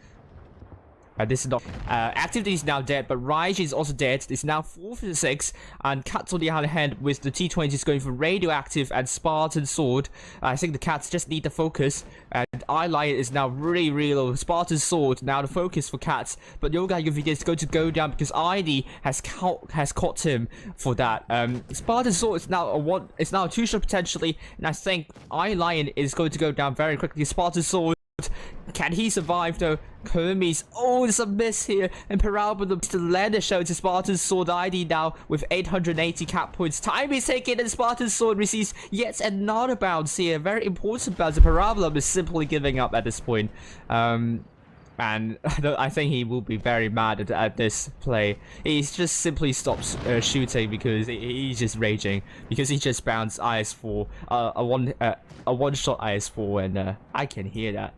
This is not Activity is now dead, but Raijin is also dead. It's now 4-6, and Cats on the other hand with the T20s going for Radioactive and Spartan Sword. I think the Cats just need the focus, and Eyelion is now really low. Spartan Sword now the focus for Cats, but Yoga UVD is going to go down because ID has caught him for that. Spartan Sword is now a 2-shot potentially, and I think Eyelion is going to go down very quickly. Spartan Sword, can he survive though? Hermes, oh, there's a miss here, and Parabola to land a show to Spartan Sword. ID now with 880 cap points. Time is taken, and Spartan Sword receives yet another bounce here. Very important bounce. Parabola is simply giving up at this point. And I think he will be very mad at this play. He's just simply stops shooting because he's just raging, because he just bounced IS4, a one-shot IS4, and I can hear that.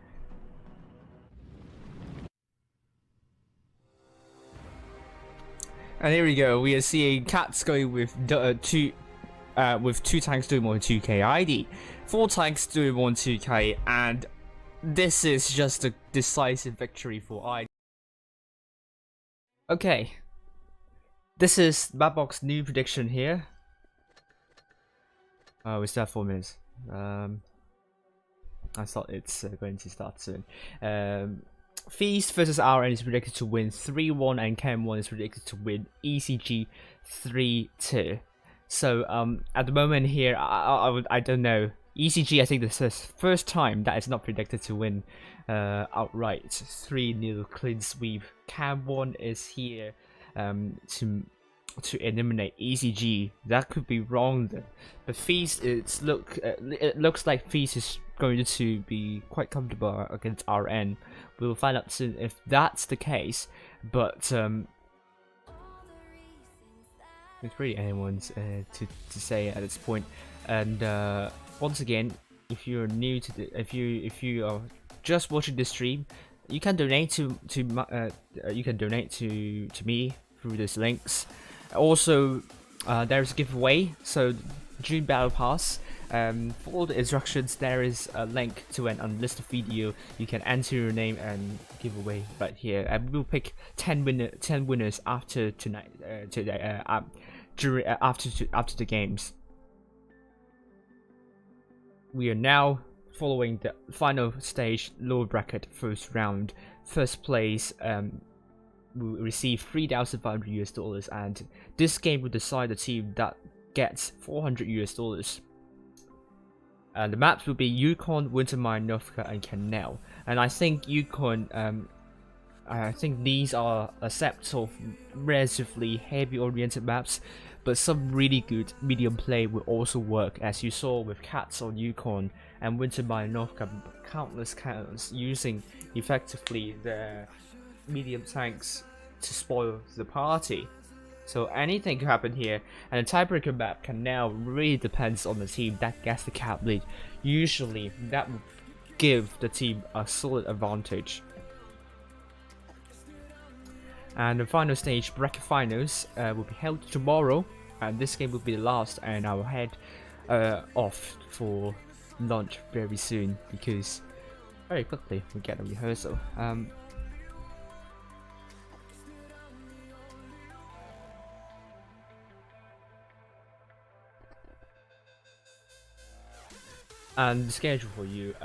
And here we go. We are seeing Cats going with two tanks doing more than 2k ID, 4 tanks doing more than 2k, and this is just a decisive victory for ID. Okay, this is Mapbox's new prediction here. Oh, we still have 4 minutes. I thought it's going to start soon. Feast versus RN is predicted to win 3-1, and Chem1 is predicted to win ECG 3-2. So at the moment here, I don't know. ECG, I think this is the first time that it's not predicted to win outright. 3-0 clean sweep. Chem1 is here to eliminate ECG. That could be wrong though. But Feast, it looks like Feast is going to be quite comfortable against RN. We'll find out soon if that's the case. But it's really anyone's to say at this point. And once again, if you're new to the, if you are just watching the stream, you can donate to me through these links. Also, there's a giveaway, so June Battle Pass. For all the instructions, there is a link to an unlisted video. You can enter your name and give away right here. And we'll pick 10 winners after tonight, after the games. We are now following the final stage, lower bracket, first round. First place will receive $3,500, and this game will decide the team that gets $400. The maps will be Yukon, Wintermine, Novka, and Canal. And I think Yukon, I think these are a set of relatively heavy-oriented maps, but some really good medium play will also work, as you saw with Cats on Yukon and Wintermine, Novka, countless cannons using effectively the medium tanks to spoil the party. So anything can happen here, and the tiebreaker map can now really depends on the team that gets the cap lead. Usually that will give the team a solid advantage. And the final stage, bracket finals, will be held tomorrow, and this game will be the last, and I will head off for lunch very soon, because very quickly we get a rehearsal. And the schedule for you,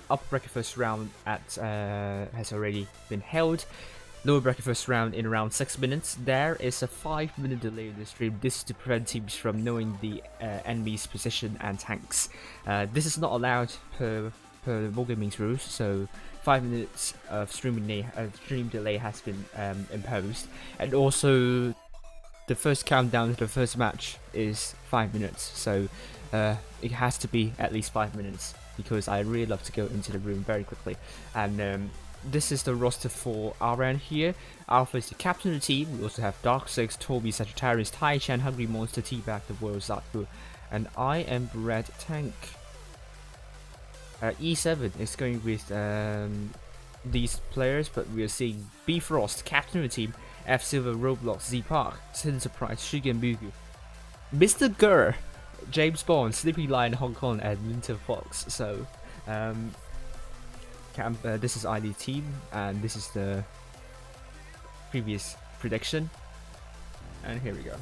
upper bracket first round has already been held. Lower bracket first round in around 6 minutes. There is a 5-minute delay in the stream. This is to prevent teams from knowing the enemy's position and tanks. This is not allowed per Wargaming's rules, so 5 minutes of stream delay has been imposed. And also, the first countdown to the first match is 5 minutes, so it has to be at least 5 minutes, because I really love to go into the room very quickly. And this is the roster for RN here. Alpha is the captain of the team. We also have Dark6, Toby, Sagittarius, Tai Chan, Hungry Monster, T-Bag, the World Zatbu, and I am Red Tank. E7 is going with these players, but we are seeing Bifrost, captain of the team, F Silver, Roblox, Z Park, Hidden Surprise, Shigen Mugu, Mr. Gurr, James Bond, Sleepy Lion, Hong Kong, and Winter Fox. So this is ID team, and this is the previous prediction, and here we go.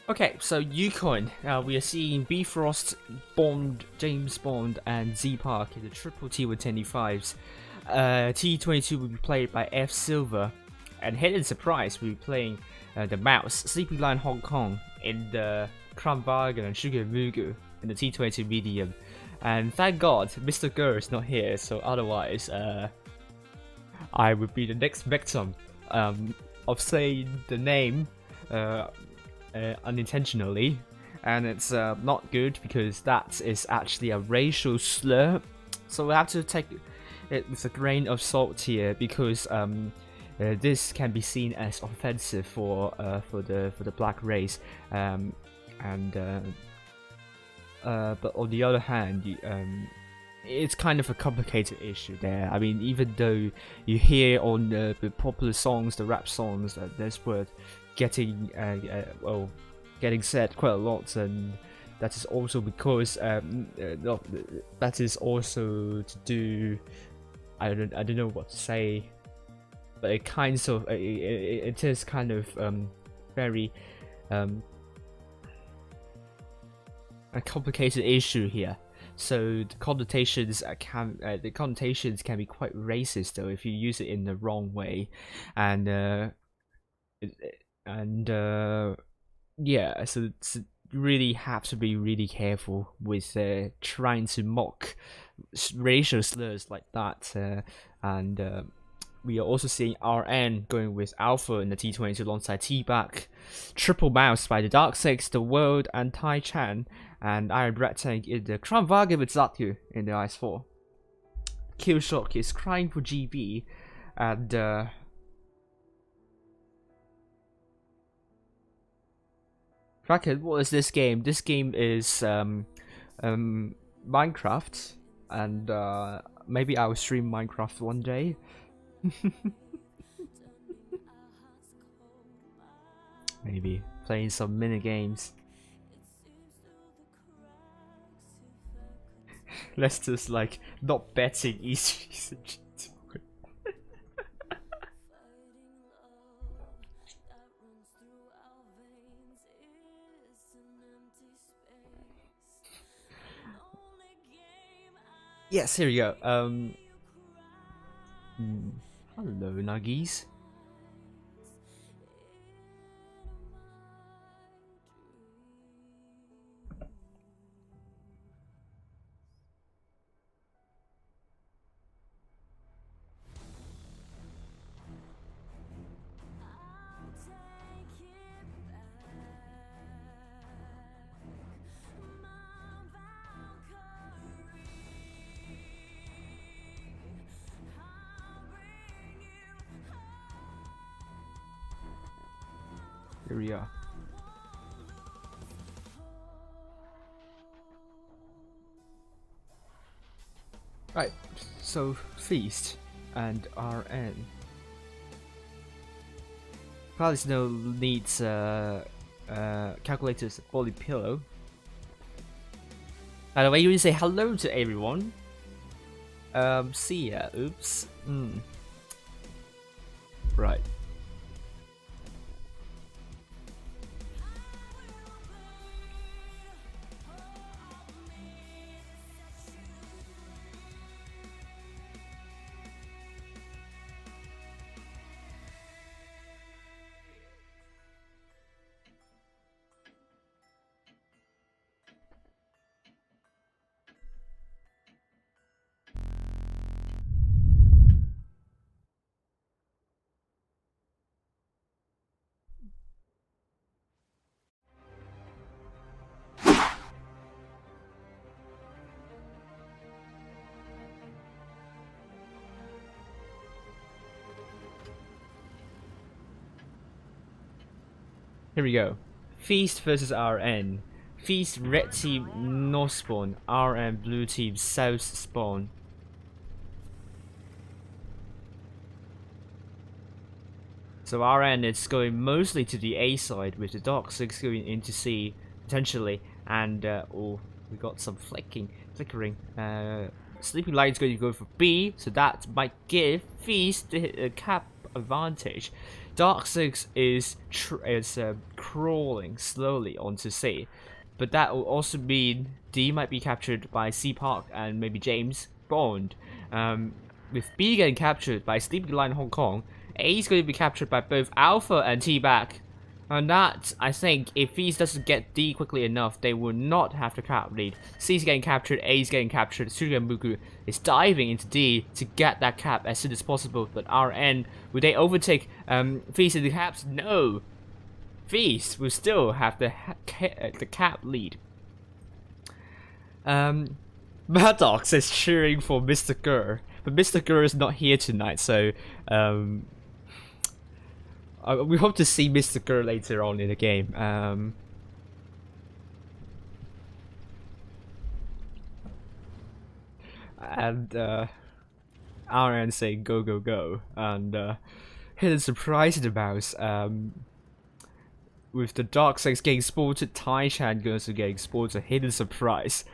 Okay, so Yukon, we are seeing Bifrost, Bond, James Bond, and Z Park in the triple T125s. T22 will be played by F Silver, and Hidden Surprise will be playing the Mouse, Sleepy Lion Hong Kong in the Crown Bargain, and Sugar Mugu in the T22 medium. And thank God, Mr. Gurr is not here, so otherwise, I would be the next victim of saying the name unintentionally, and it's not good, because that is actually a racial slur. So we have to take it with a grain of salt here, because this can be seen as offensive for the black race. and but on the other hand, it's kind of a complicated issue there. I mean, even though you hear on the popular songs, the rap songs, this word getting getting said quite a lot, and that is also because that is also to do. I don't know what to say, but it kind of it is kind of very a complicated issue here. So the connotations can be quite racist though if you use it in the wrong way, and yeah, so you really have to be really careful with trying to mock racial slurs like that, and we are also seeing RN going with Alpha in the T22 alongside T-Back, triple mouse by the Dark Six, The World, and Tai Chan, and Iron Red Tank in the Kranvage with Zatyu in the IS4. Killshock is crying for GB, and Kraken, what is this game? This game is Minecraft, and maybe I will stream Minecraft one day. Maybe playing some mini games. Let's just like not betting easy. Yes, here we go. Hello, Nuggies. Here we are. Right, so Feast and RN. Probably still needs calculators body pillow. By the way, you say hello to everyone. See ya. Oops. Right. Here we go. Feast versus RN. Feast red team north spawn. RN blue team south spawn. So RN is going mostly to the A side with the Dark Six going into C potentially, and oh, we got some flickering. Sleeping Light is going to go for B, so that might give Feast the cap advantage. Dark Six is crawling slowly onto C, but that will also mean D might be captured by C Park and maybe James Bond. With B getting captured by Sleeping Lion Hong Kong, A is going to be captured by both Alpha and T-Back. And that, I think, if Feast doesn't get D quickly enough, they will not have the cap lead. C is getting captured, A is getting captured, Sugamuku is diving into D to get that cap as soon as possible. But RN, will they overtake Feast in the caps? No! Feast will still have the cap lead. Maddox is cheering for Mr. Gurr, but Mr. Gurr is not here tonight, so we hope to see Mr. Gurr later on in the game. and RN saying go go go, and hidden surprise in the mouse. With the Dark Six getting spotted, Taishan goes to getting spotted, a hidden surprise.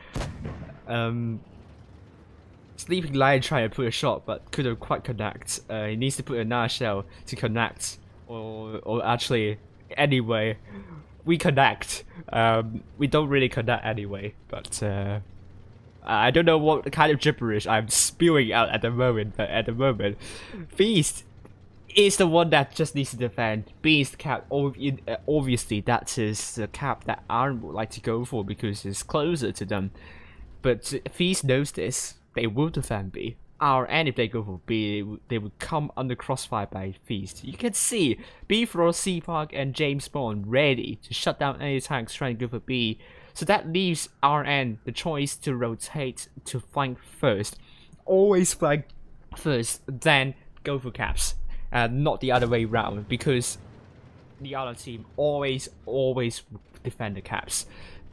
Sleeping Lion tried to put a shot but couldn't quite connect. He needs to put another shell to connect, or actually, anyway, we connect. We don't really connect anyway, but I don't know what kind of gibberish I'm spewing out at the moment, but at the moment, Feast is the one that just needs to defend. Beast cap, obviously that is the cap that Aaron would like to go for because it's closer to them. But Feast knows this. They will defend B. And if they go for B, they would come under crossfire by Feast. You can see B throws C Park and James Bond ready to shut down any tanks trying to go for B. So that leaves RN the choice to rotate to flank first. Always flank first, then go for caps. Not the other way round, because the other team always defend the caps.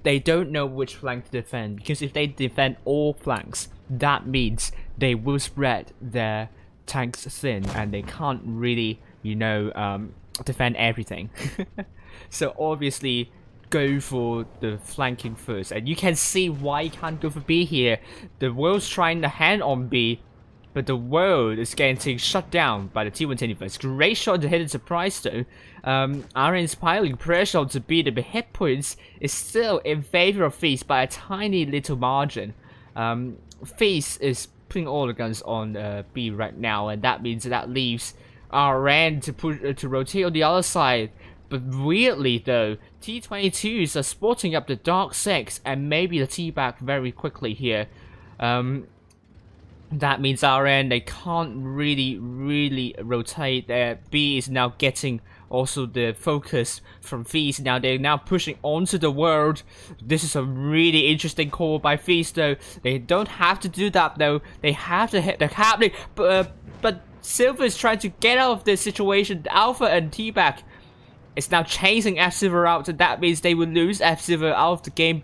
They don't know which flank to defend, because if they defend all flanks, that means they will spread their tanks thin and they can't really, you know, defend everything. So obviously go for the flanking first, and you can see why you can't go for B here. The world's trying to hand on B, but the world is getting shut down by the T121st. Great shot to hidden surprise though. RN's piling pressure to B. The hit points is still in favor of Feast by a tiny little margin. Feast is putting all the guns on B right now, and that means that leaves RN to push to rotate on the other side. But weirdly though, T22s are spotting up the Dark Six and maybe the T-back very quickly here. That means RN, they can't really rotate there. B is now getting also the focus from Feast. Now they're now pushing onto the world. This is a really interesting call by Feast though. They don't have to do that though. They have to hit the happening. But Silver is trying to get out of this situation. Alpha and T-back is now chasing F-Silver out, and that means they will lose F-Silver out of the game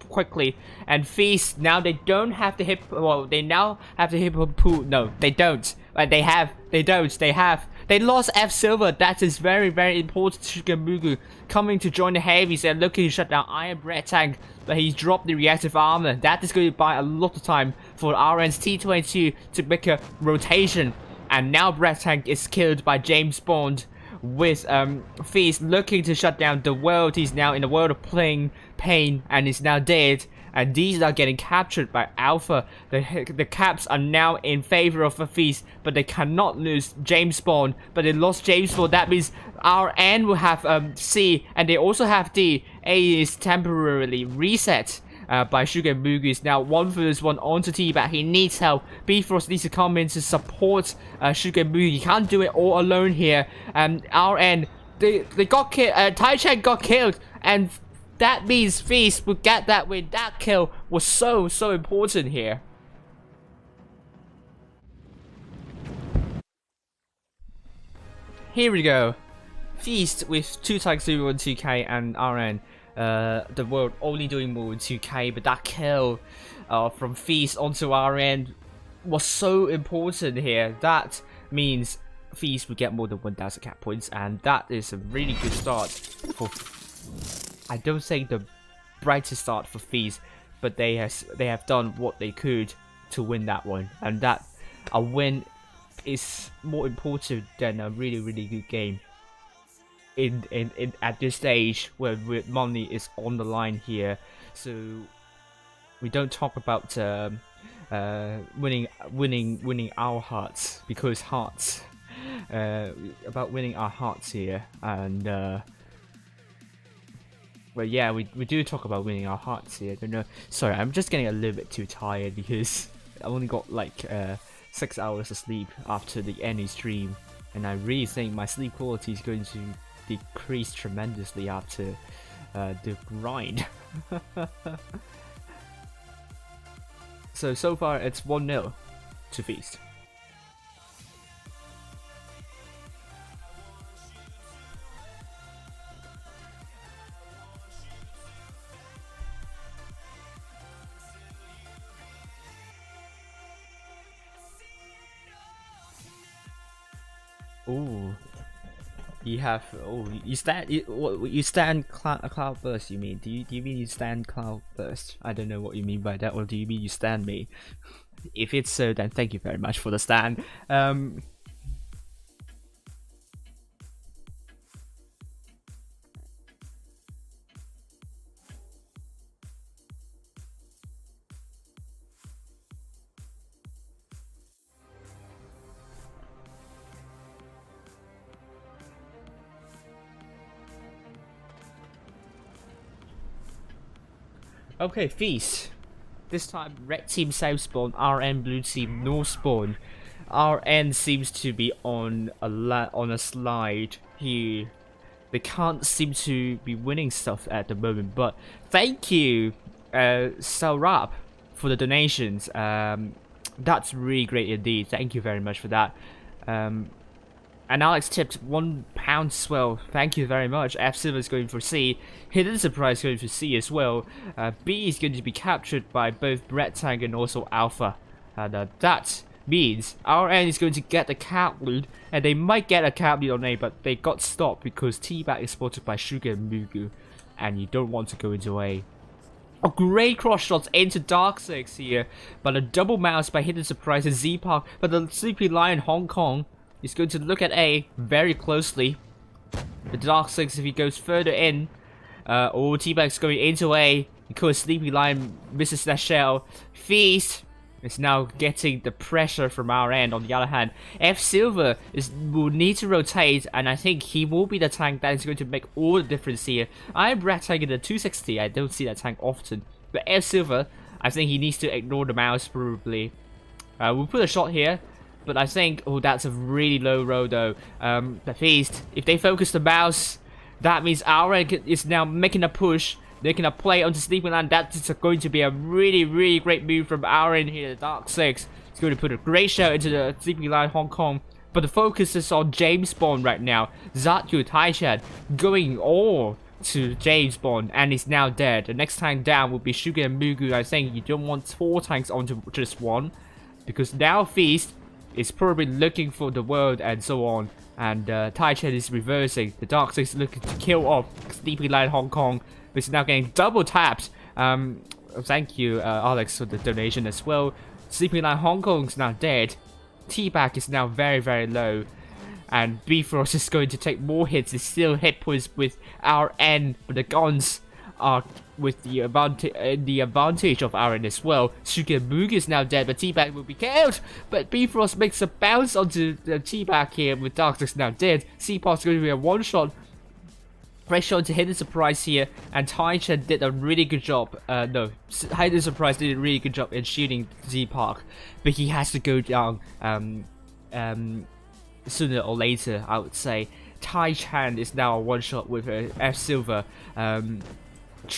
quickly. And Feast, now they don't have to hit, well, they now have to hit a pool. No, they don't. They lost F-Silver. That is very important. Shigemugu coming to join the heavies and looking to shut down Iron Bread Tank, but he's dropped the reactive armor. That is going to buy a lot of time for RN's T22 to make a rotation. And now Bread Tank is killed by James Bond, with Feast looking to shut down the world. He's now in the world of playing pain and is now dead, and these are getting captured by Alpha. The caps are now in favor of a Feast, but they cannot lose James Bond. But they lost James Bond. That means RN will have C, and they also have D. A is temporarily reset by Shigemugu. Is now 1v1 onto T-back. He needs help. B-Frost needs to come in to support Shigemugu. You can't do it all alone here. RN, they got killed. Taichan got killed, and that means Feast would get that win. That kill was so important here. Here we go. Feast with 2 times 2k and RN. The world only doing more than 2k, but that kill from Feast onto RN was so important here. That means Feast would get more than 1000 cap points, and that is a really good start for, I don't say the brightest start for Feast, but they have done what they could to win that one, and that a win is more important than a really good game. In at this stage where money is on the line here, so we don't talk about winning our hearts, because hearts about winning our hearts here, and well, yeah, we do talk about winning our hearts here. I don't know, sorry, I'm just getting a little bit too tired because I only got like 6 hours of sleep after the any stream, and I really think my sleep quality is going to decrease tremendously after the grind. So far it's 1-0 to Feast. Ooh. You have you stand cloud burst. You mean? Do you mean you stand cloud burst? I don't know what you mean by that. Or do you mean you stand me? If it's so, then thank you very much for the stand. Okay, feast. This time, red team south spawn, RN blue team north spawn. RN seems to be on a slide here. They can't seem to be winning stuff at the moment. But thank you, Saurab, for the donations. That's really great indeed. Thank you very much for that. And Alex tipped £1 swell. Thank you very much. F Silver is going for C. Hidden Surprise going for C as well. B is going to be captured by both Red Tank and also Alpha. And that means RN is going to get the cap loot. And they might get a cap loot on A, but they got stopped because T-Bag is spotted by Sugar and Mugu. And you don't want to go into A. A great cross shots into Dark 6 here. But a double mouse by Hidden Surprise and Z-Park. But the Sleepy Lion Hong Kong is going to look at A very closely. The Dark 6, if he goes further in, T-Bag's going into A because Sleepy Lion misses that shell. Feast is now getting the pressure from our end. On the other hand, F Silver will need to rotate, and I think he will be the tank that is going to make all the difference here. I'm Red Tank in the 260. I don't see that tank often, but F Silver, I think he needs to ignore the mouse probably. We'll put a shot here. But I think, that's a really low roll though. The Feast, if they focus the mouse, that means Aura is now making a push. They're gonna play onto Sleeping Land. That's going to be a really, really great move from Aura in here. The Dark 6 is going to put a great shot into the Sleeping Land Hong Kong. But the focus is on James Bond right now. Zatyu Taichan going all to James Bond and is now dead. The next tank down will be Sugar and Mugu. I think you don't want 4 tanks onto just 1. Because now Feast is probably looking for the world and so on, and Taichan is reversing. The Dark 6 is looking to kill off Sleepy Lion Hong Kong, but is now getting double tapped. Thank you, Alex, for the donation as well. Sleepy Lion Hong Kong is now dead. T-Bag is now very, very low, and Bifrost is going to take more hits. It's still hit points with RN, but the guns are with the advantage of RN as well. Sugar Moog is now dead, but T-Bag will be killed. But Bifrost makes a bounce onto the T-Bag here with Dark 6 now dead. C-Pot's going to be a one-shot. Great shot to Hidden Surprise here, and Taichan did a really good job. Hidden Surprise did a really good job in shooting Z-Park, but he has to go down sooner or later, I would say. Taichan is now a one-shot with F Silver.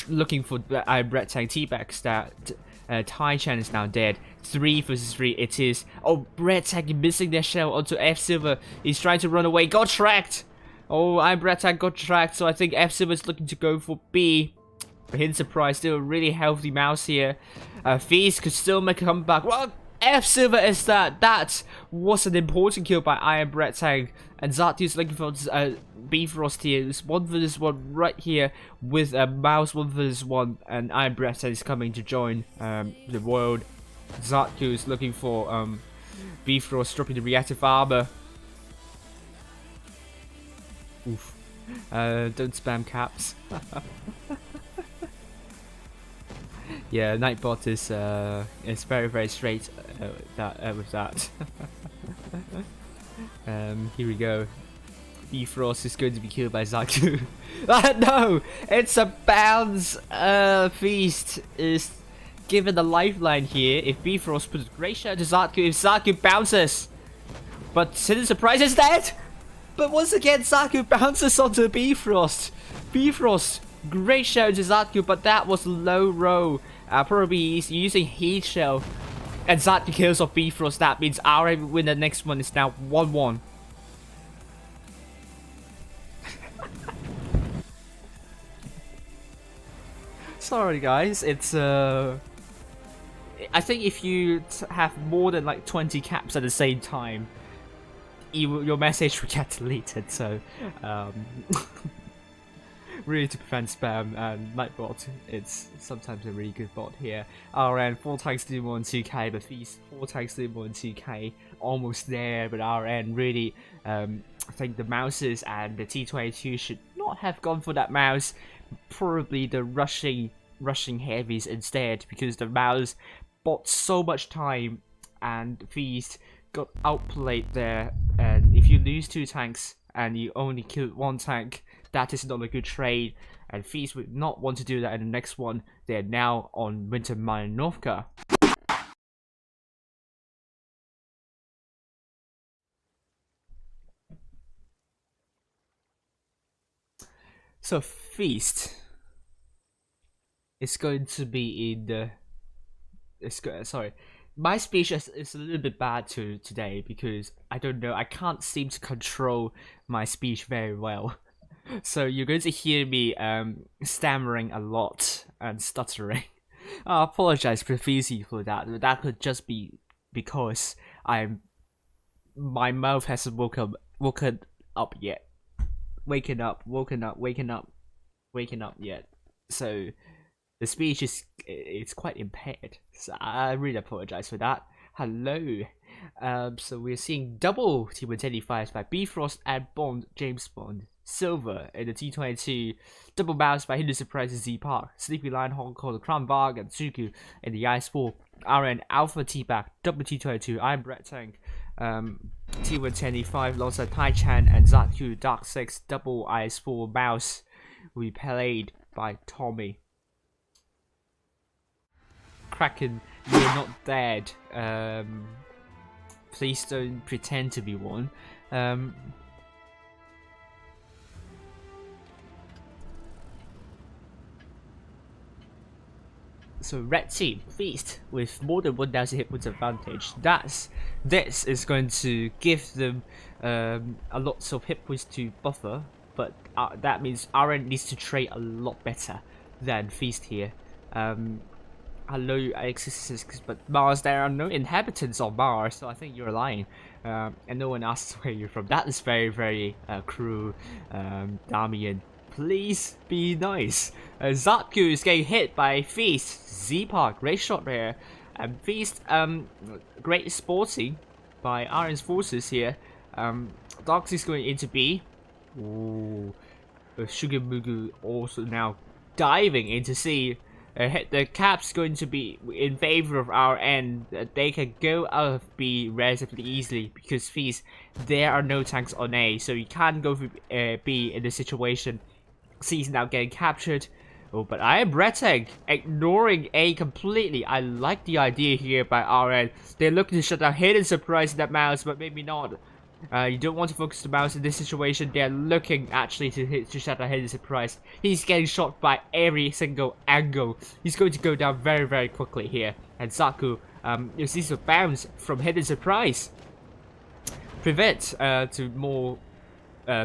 Looking for Red Tank T-Bag stat. Taichan is now dead. 3 versus 3 it is. Oh, Red Tank missing their shell onto F Silver. He's trying to run away. Got tracked. Oh, Red Tank got tracked. So I think F Silver is looking to go for B. But Hidden Surprise, still a really healthy mouse here. Feast could still make a comeback. Well, F Silver is that. That was an important kill by Red Tank. And Zati is looking for Bifrost here. It's 1 versus 1 right here with a mouse 1 versus 1. And Red Tank is coming to join the world. Zatu is looking for Bifrost dropping the reactive armor. Oof. Don't spam caps. Yeah, Nightbot is very, very straight with that. Here we go. Bifrost is going to be killed by Zaku. No! It's a bounce! Feast is given the lifeline here. If Bifrost puts a great shot to Zaku, if Zaku bounces! But Hidden Surprise is dead! But once again, Zaku bounces onto Bifrost. Bifrost, great shot to Zaku, but that was low row. Probably he's using Heat Shell. And Zaku kills off Bifrost. That means our win the next one is now 1-1. Sorry guys, it's I think if you have more than like 20 caps at the same time, your message will get deleted. So really to prevent spam, and Nightbot, it's sometimes a really good bot here. RN 4 times do more than 2k, but Feast 4 times do more than 2k, almost there, but RN really, I think the mouses and the T22 should not have gone for that mouse, probably the rushing heavies instead, because the mouse bought so much time and Feast got outplayed there, and if you lose 2 tanks and you only killed 1 tank, that is not a good trade, and Feast would not want to do that in the next one. They're now on Winter Malinovka. So Feast is going to be in the... sorry. My speech is a little bit bad today because I don't know, I can't seem to control my speech very well. So you're going to hear me stammering a lot and stuttering. I apologize profusely for that, but that could just be because my mouth hasn't woken up yet. Waking up yet. So the speech is quite impaired. So I really apologize for that. Hello. So we're seeing double T125 by Bifrost and Bond, James Bond. Silver in the T22, double bounce by Hidden Surprise Z Park, Sleepy Lion Hong Kong, the Crown Barg and Tsuku in the Ice 4, RN Alpha T-Back, double T22, Iron Brett Tank, T125 alongside Tai Chan and Zatku, Dark 6, double Ice 4 mouse, we played by Tommy. Kraken, you're not dead. Please don't pretend to be one. So red team, Feast, with more than 1000 hit points advantage. This is going to give them a lot of hit points to buffer, but that means RN needs to trade a lot better than Feast here. Hello Alexis, but Mars, there are no inhabitants on Mars, so I think you're lying. And no one asks where you're from. That is very, very cruel, Damian. Please be nice. Zatku is getting hit by Feast. Z-Park, great shot there. And Feast, great sporting by RN's forces here. Darks is going into B. Ooh. Sugar Mugu also now diving into C. The cap's going to be in favor of RN. They can go out of B relatively easily because Feast, there are no tanks on A, so you can't go for B in this situation. C is now getting captured. Oh, but I am Bretteg, ignoring A completely. I like the idea here by RN. They're looking to shut down Hidden Surprise in that mouse, but maybe not. You don't want to focus the mouse in this situation. They're looking actually to shut down Hidden Surprise. He's getting shot by every single angle. He's going to go down very, very quickly here. And Zaku, you see some bounce from Hidden Surprise. Prevent to more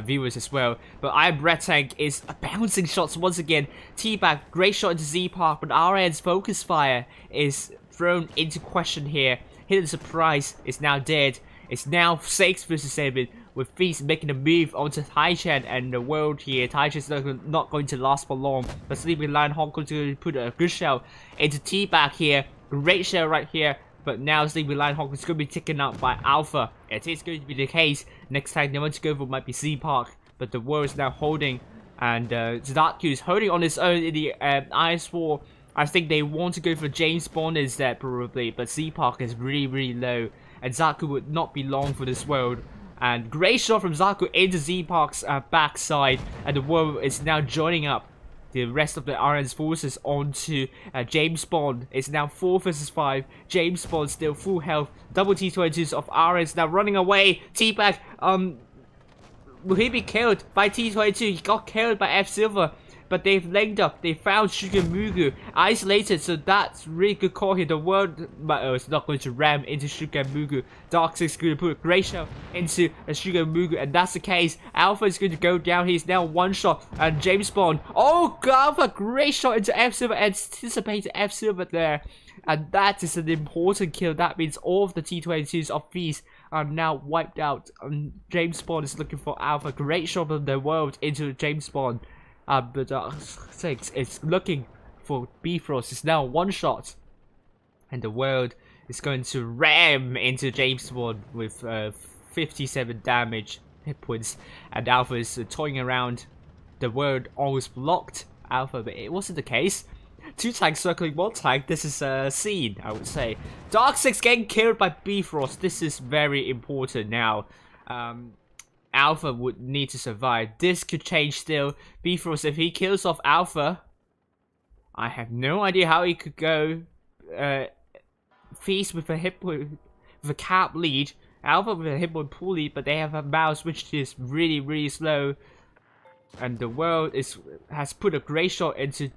viewers as well, but Iron Breath Tank is bouncing shots once again. T-Bag, great shot into Z-Park, but RN's focus fire is thrown into question here. Hidden Surprise is now dead. It's now 6 versus 7, with Feast making a move onto Taichan and the world here. Taichan's not going to last for long, but Sleeping Lion Hong Kong to put a good shell into T-Bag here. Great shell right here. But now Sleeping Lion Hawk is going to be taken out by Alpha. It is going to be the case. Next time they want to go for might be Z-Park. But the world is now holding. And Zadatku is holding on his own in the Ice War. I think they want to go for James Bond instead probably. But Z-Park is really, really low. And Zaku would not be long for this world. And great shot from Zaku into Z-Park's backside. And the world is now joining up the rest of the RN's forces onto James Bond. It's now 4 versus 5. James Bond still full health. Double T22s of RN's now running away. T-Bag, will he be killed by T22? He got killed by F Silver. But they've linked up. They found Sugar Mugu isolated, so that's really good call here. The world is not going to ram into Sugar Mugu. Dark 6 is going to put a great shot into Sugar Mugu, and that's the case. Alpha is going to go down. He's now one shot, and James Bond. Oh, Alpha, great shot into F Silver. Anticipated F Silver there. And that is an important kill. That means all of the T22s of Feast are now wiped out. James Bond is looking for Alpha. Great shot of the world into James Bond. But Dark 6 is looking for Bifrost. It's now one shot. And the world is going to ram into James Bond with 57 damage hit points. And Alpha is toying around. The world almost blocked Alpha, but it wasn't the case. 2 tanks circling 1 tank. This is a scene, I would say. Dark 6 getting killed by Bifrost. This is very important now. Alpha would need to survive. This could change still. Bifrost, if he kills off Alpha, I have no idea how he could go. Feast with a hit point, with a cap lead. Alpha with a hit point pool lead, but they have a mouse which is really slow. And the world has put a great shot into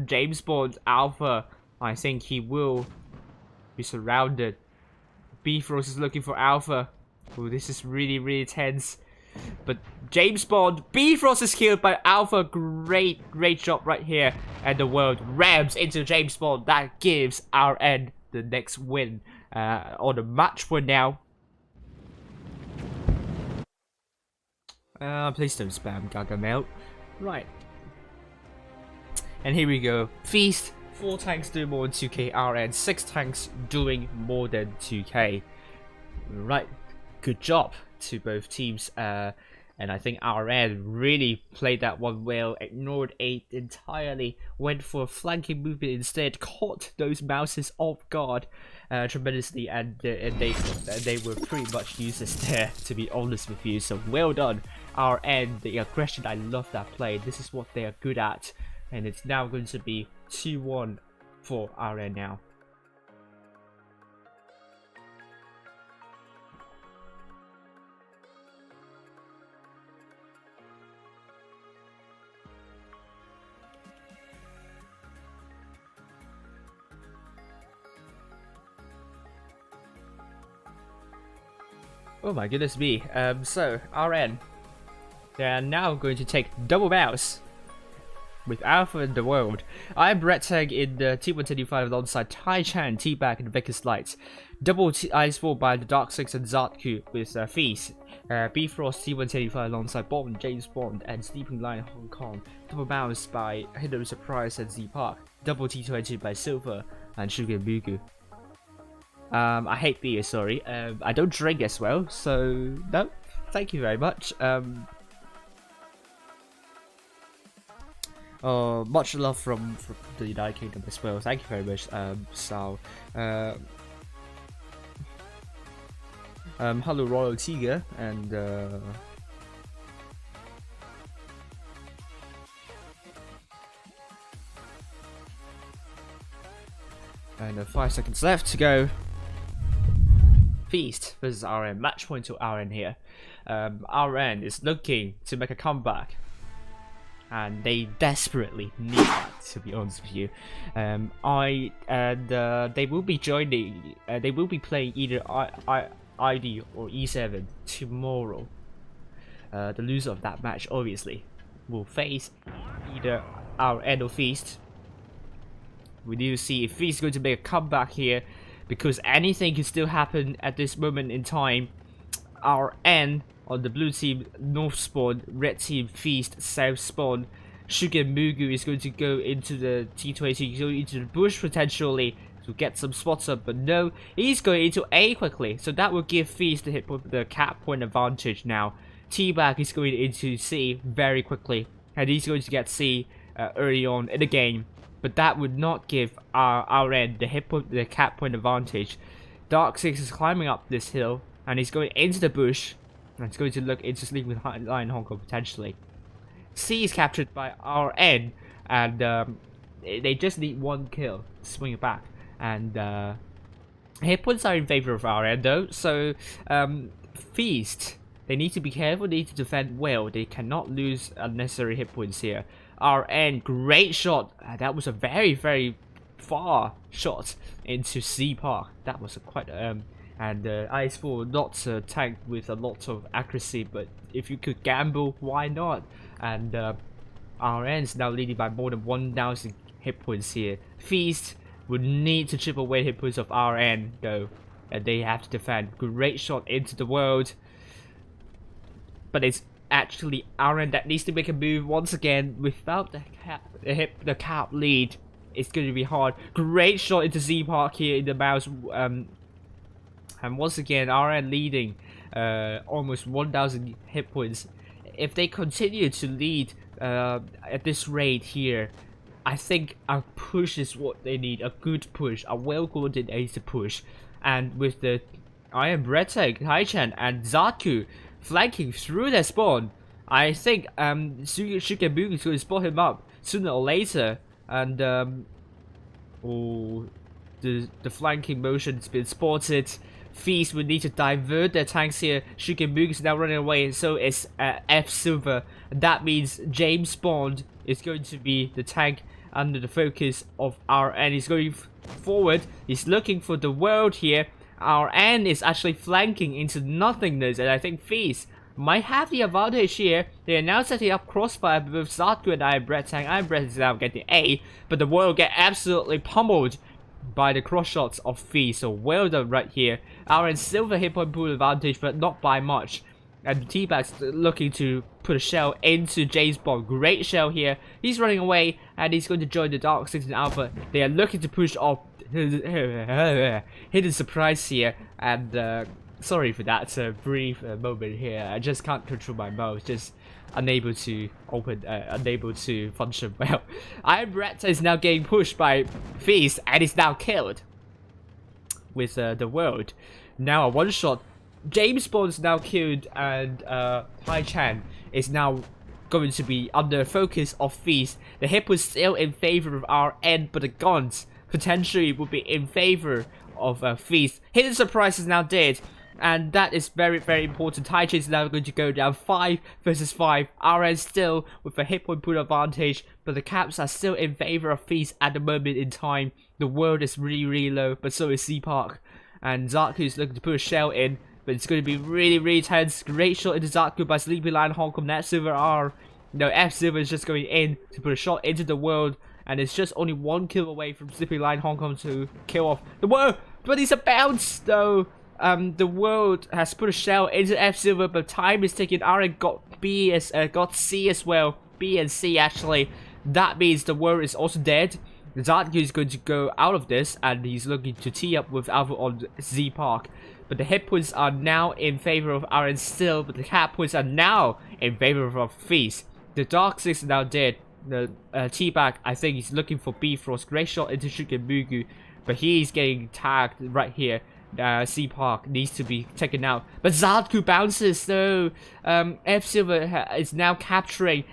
James Bond. Alpha, I think he will be surrounded. Bifrost is looking for Alpha. Oh, this is really tense. But James Bond, Bifrost is killed by Alpha. Great job right here. And the world rams into James Bond. That gives RN the next win on the match for now. Please don't spam Gargamel. Right. And here we go. Feast. 4 tanks doing more than 2k. RN. 6 tanks doing more than 2k. Right. Good job to both teams. And I think RN really played that one well. Ignored 8 entirely. Went for a flanking movement instead. Caught those mouses off guard tremendously. And they were pretty much useless there, to be honest with you. So well done. RN, the aggression, I love that play. This is what they are good at, and it's now going to be 2-1 for RN now. Oh my goodness me. So RN, they are now going to take double mouse with Alpha in the world. I'm Red Tag in the T125 alongside Tai Chan, T-Bag, and Vickers Lights. Double Ice 4 by the Dark 6 and Zartku with Feast. Bifrost T125 alongside Bond, James Bond, and Sleeping Lion Hong Kong. Double mouse by Hidden Surprise and Z Park. Double T20 by Silver and Sugar Mugu. I hate beer, sorry. I don't drink as well, so no, thank you very much. Much love from the United Kingdom as well. Thank you very much. Hello Royal Tiger and and 5 seconds left to go. Feast versus RN. Match point to RN here. RN is looking to make a comeback, and they desperately need that, to be honest with you. They will be joining. They will be playing either ID or E7 tomorrow. The loser of that match, obviously, will face either RN or Feast. We need to see if Feast is going to make a comeback here, because anything can still happen at this moment in time. RN on the blue team, north spawn, red team, Feast, south spawn. Sugar Mugu is going to go into the T20, go into the bush potentially to get some spots up, but no, he's going into A quickly, so that will give Feast the cap point advantage now. T-Bag is going into C very quickly, and he's going to get C early on in the game, but that would not give RN the cap point advantage. Dark 6 is climbing up this hill, and he's going into the bush, and he's going to look into Sleeping Lion Hong Kong potentially. C is captured by RN, and they just need 1 kill to swing it back. And hit points are in favor of RN though, so Feast, they need to be careful, they need to defend well, they cannot lose unnecessary hit points here. RN, great shot, that was a very far shot into C Park, that was quite and IS4 not a tank with a lot of accuracy, but if you could gamble, why not? And RN is now leading by more than 1,000 hit points here. Feast would need to chip away hit points of RN though. and they have to defend. Great shot into the world, but it's actually Aaron that needs to make a move once again. Without the cap lead, it's going to be hard. Great shot into Z Park here in the mouse, and once again Aaron leading almost 1,000 hit points. If they continue to lead at this rate here, I think a push is what they need. A good push, a well-coordinated push. And with the Iron Bread Tank, Haichan and Zaku flanking through their spawn, I think Shigebuku is going to spot him up sooner or later. And oh, the flanking motion's been spotted. Feast will need to divert their tanks here. Shigebuku is now running away, and so is F Silver. That means James Bond is going to be the tank under the focus of RN. He's going forward. He's looking for the world here. RN is actually flanking into nothingness, and I think Feast might have the advantage here. They are now setting up crossfire with Zaku and Iron Bread Tank. Iron Bread is now getting A, but the world get absolutely pummeled by the cross shots of Feast. So well done right here. RN Silver hit point pool advantage, but not by much. And T-Bag's looking to put a shell into James Bond. Great shell here. He's running away, and he's going to join the Dark Citizen Alpha. They are looking to push off. Hidden surprise here. And sorry for that brief moment here. I just can't control my mouth. Just unable to open, unable to function well. Iron Bread is now getting pushed by Feast, and is now killed with the world. Now a one-shot. James Bond's now killed, and Haichan is now going to be under focus of Feast. The hip was still in favor of RN, but the guns potentially would be in favor of Feast. Hidden Surprise is now dead, and that is very, very important. Haichan is now going to go down 5 versus 5. RN still with a hit point pool advantage, but the caps are still in favor of Feast at the moment in time. The world is really, really low, but so is C Park. And Zaku is looking to put a shell in, but it's going to be really, really tense. Great shot into Zaku by Sleepy Lion Hong Kong. Net Silver R. No, F Silver is just going in to put a shot into the world. And it's just only 1 kill away from Sleepy Lion Hong Kong to kill off the world. But it's a bounce though. The world has put a shell into F Silver, but time is ticking. Aaron got B as got C as well. B and C actually. That means the world is also dead. Zaku is going to go out of this, and he's looking to tee up with Alpha on Z Park. But the hit points are now in favor of RN still, but the cap points are now in favor of Feast. The Dark Six is now dead. The T-Bag, I think he's looking for Bifrost. Great shot into Shigebuku, but he's getting tagged right here. C Park needs to be taken out, but Zaku bounces though. F Silver is now capturing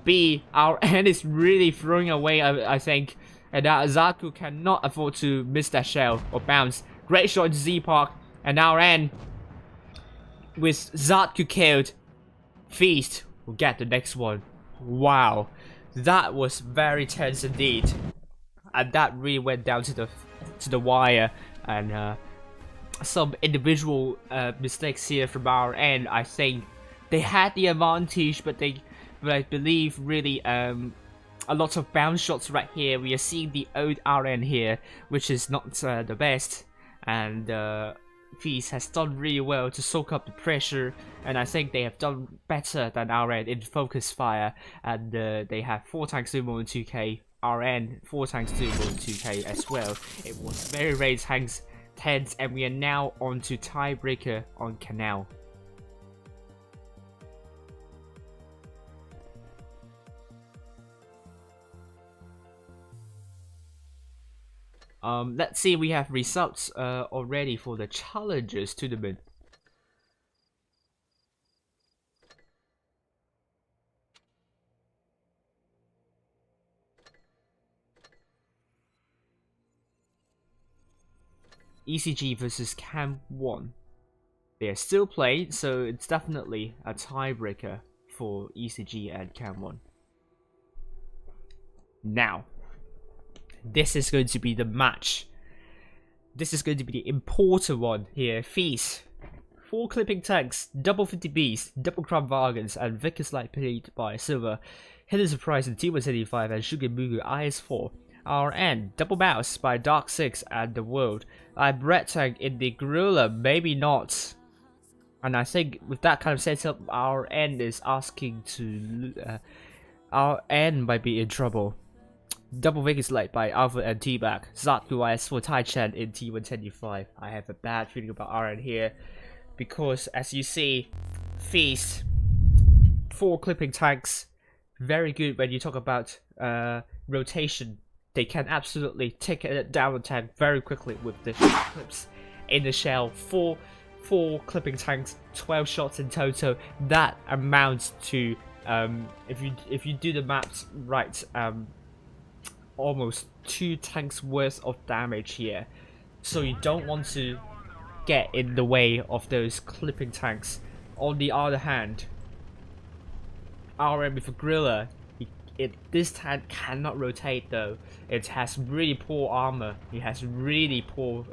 B. RN is really throwing away, I think, and Zaku cannot afford to miss that shell or bounce. Great shot into Z Park, and RN with Zaku killed, Feast will get the next one. Wow, that was very tense indeed, and that really went down to the wire. And some individual mistakes here from our end. I think they had the advantage, but I believe really a lot of bounce shots right here. We are seeing the old RN here, which is not the best, and Feast has done really well to soak up the pressure, and I think they have done better than RN in focus fire, and they have 4 tanks doing more than 2k. RN 4 tanks doing more than 2k as well. It was very, very tense, and we are now on to tiebreaker on Canal. Let's see, we have results already for the Challengers tournament. ECG versus Cam 1. They are still playing, so it's definitely a tiebreaker for ECG and Cam 1. Now, this is going to be the match. This is going to be the important one here. Feast, 4 clipping tanks, double 50 Bs, double crab wagons, and Vickers Light paid by Silver. Hidden Surprise and T175 and Shigebuku IS4 RN, Double Mouse by Dark 6 and The World. Brett Tank in the Gorilla, maybe not. And I think with that kind of setup, RN is asking to... RN might be in trouble. Double Vegas Light by Alpha and T-Bag. Zatku IS for Tai Chan in T110U5. I have a bad feeling about RN here. Because as you see, Feast, 4 clipping tanks. Very good when you talk about rotation. They can absolutely take down the tank very quickly with the clips in the shell. Four clipping tanks, 12 shots in total. That amounts to if you do the maths right, almost 2 tanks worth of damage here. So you don't want to get in the way of those clipping tanks. On the other hand, RM with a Gorilla, this tank cannot rotate though. It has really poor armor. It has really poor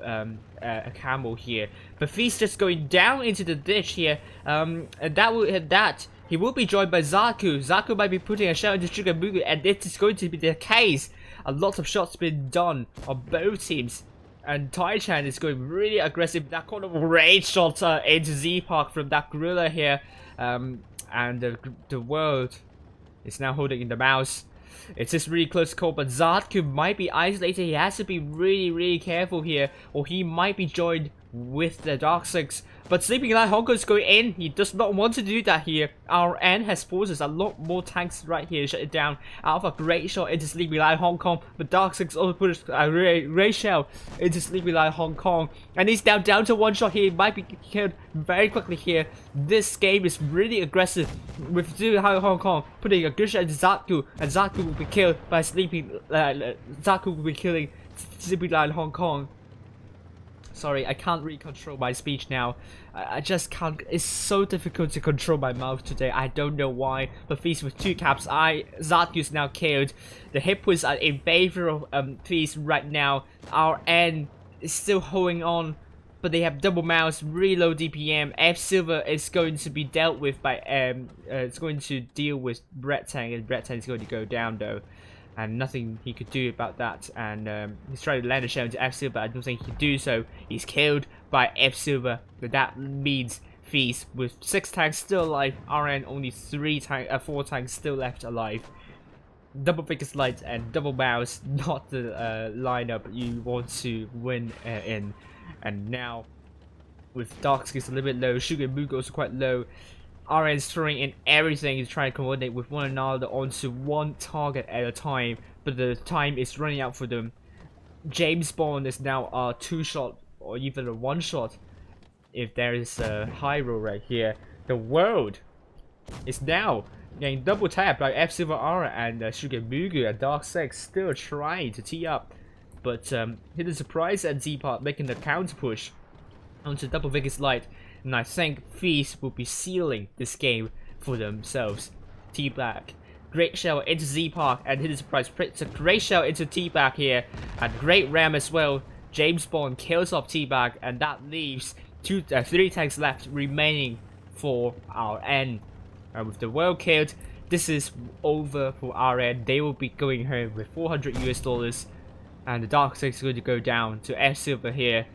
camo here. But Feast just going down into the ditch here. And that will hit that. He will be joined by Zaku. Zaku might be putting a shell into Shugamugu, and it is going to be the case. A lot of shots been done on both teams. And Tai-Chan is going really aggressive. That kind of rage shot into Z-Park from that Gorilla here. And the World is now holding in the mouse. It's just really close call, but Zatku might be isolated. He has to be really careful here, or he might be joined with the Dark Six. But Sleeping Light Hong Kong is going in. He does not want to do that here. RN has forces a lot more tanks right here to shut it down. Alpha, great shot into Sleeping Light Hong Kong, but Dark Six also put a ray shell into Sleeping Light Hong Kong, and he's down to 1 shot here. He might be killed very quickly here. This game is really aggressive with Sleeping Light Hong Kong putting a good shot into Zatku, and Zatku will be killed by Zatku will be killing Sleeping Light Hong Kong. Sorry, I can't really control my speech now. I just can't. It's so difficult to control my mouth today. I don't know why. But Feast with 2 caps. Zatku's now killed. The hit points are in favor of Feast right now. RN is still holding on, but they have double mouse, really low DPM. F Silver is going to be dealt with by it's going to deal with Brett Tang, and Brett Tang is going to go down though. And nothing he could do about that. And he's trying to land a shell into F Silver. I don't think he can do so. He's killed by F Silver. But that means Feast with 6 tanks still alive. RN only 4 tanks still left alive. Double Biggest Light and Double Mouse, not the lineup you want to win in. And now with Dark Skins a little bit low, Sugar and Mugo also quite low. RN's throwing in everything to try and coordinate with one another onto one target at a time, but the time is running out for them. James Bond is now a 2-shot or even a 1-shot if there is a high roll right here. The World is now getting double tapped by F Silver R and Shugemugu, and Dark 6 still trying to tee up, but hidden surprise and Z-Part making the counter push onto Double Vegas Light. And I think Feast will be sealing this game for themselves. T-Bag, great shell into Z-Park, and hidden surprise puts a great shell into T-Bag here, and great ram as well. James Bond kills off T-Bag, and that leaves 3 tanks left remaining for RN. And with the World killed, this is over for RN. They will be going home with $400 US, and the Dark Six is going to go down to F Silver here.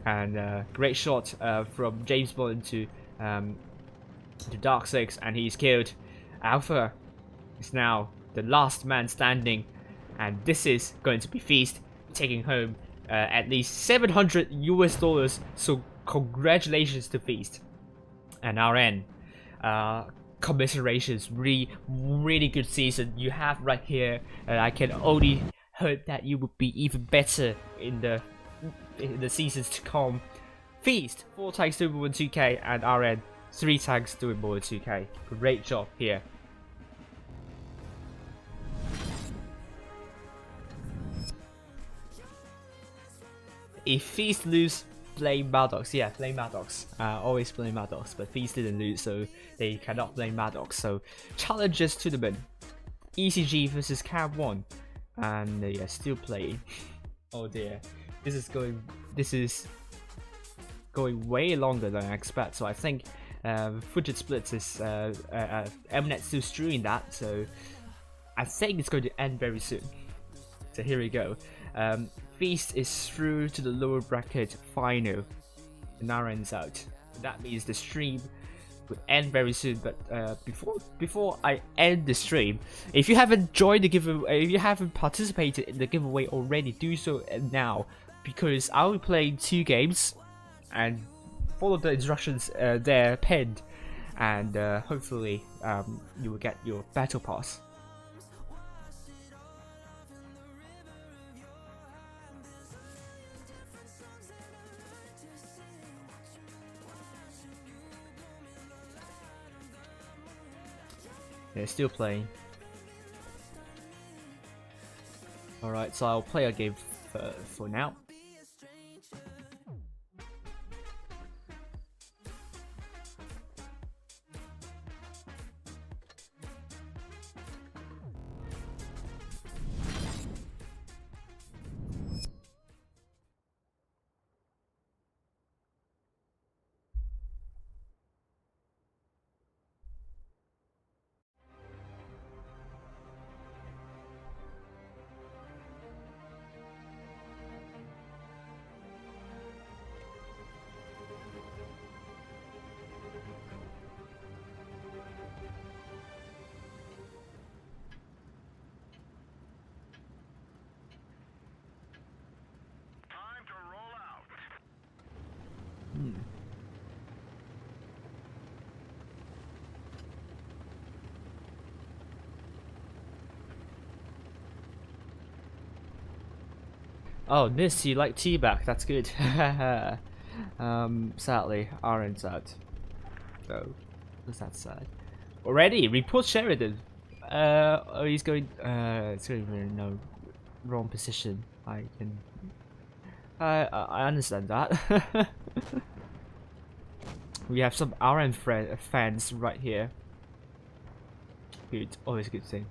And great shot from James Bond to Dark 6, and he's killed. Alpha is now the last man standing, and this is going to be Feast taking home at least $700 US. So congratulations to Feast and RN. Commiserations, really good season you have right here, and I can only hope that you would be even better in the seasons to come. Feast, 4 tanks doing more than 2k, and RN, 3 tanks doing more than 2k. Great job here. If Feast lose, blame Maddox. Yeah, blame Maddox. Always blame Maddox, but Feast didn't lose, so they cannot blame Maddox. So, Challenges Tournament, ECG versus Cab 1, and they are still playing. Oh dear. This is going way longer than I expect, so I think footage splits is Mnet still streaming that, so I think it's going to end very soon. So here we go. Feast is through to the lower bracket final. And Naren's out. That means the stream will end very soon. But before I end the stream, if you haven't joined the giveaway, if you haven't participated in the giveaway already, do so now, because I'll be playing 2 games and follow the instructions there pinned, and hopefully you will get your battle pass. They're still playing. Alright, so I'll play a game for now. Oh, Miss, you like teabag? That's good. Sadly, Aaron's out. So, that's sad. Already, report Sheridan. Oh, he's going. It's going in no wrong position. I understand that. We have some Aaron fans right here. Good, always a good thing.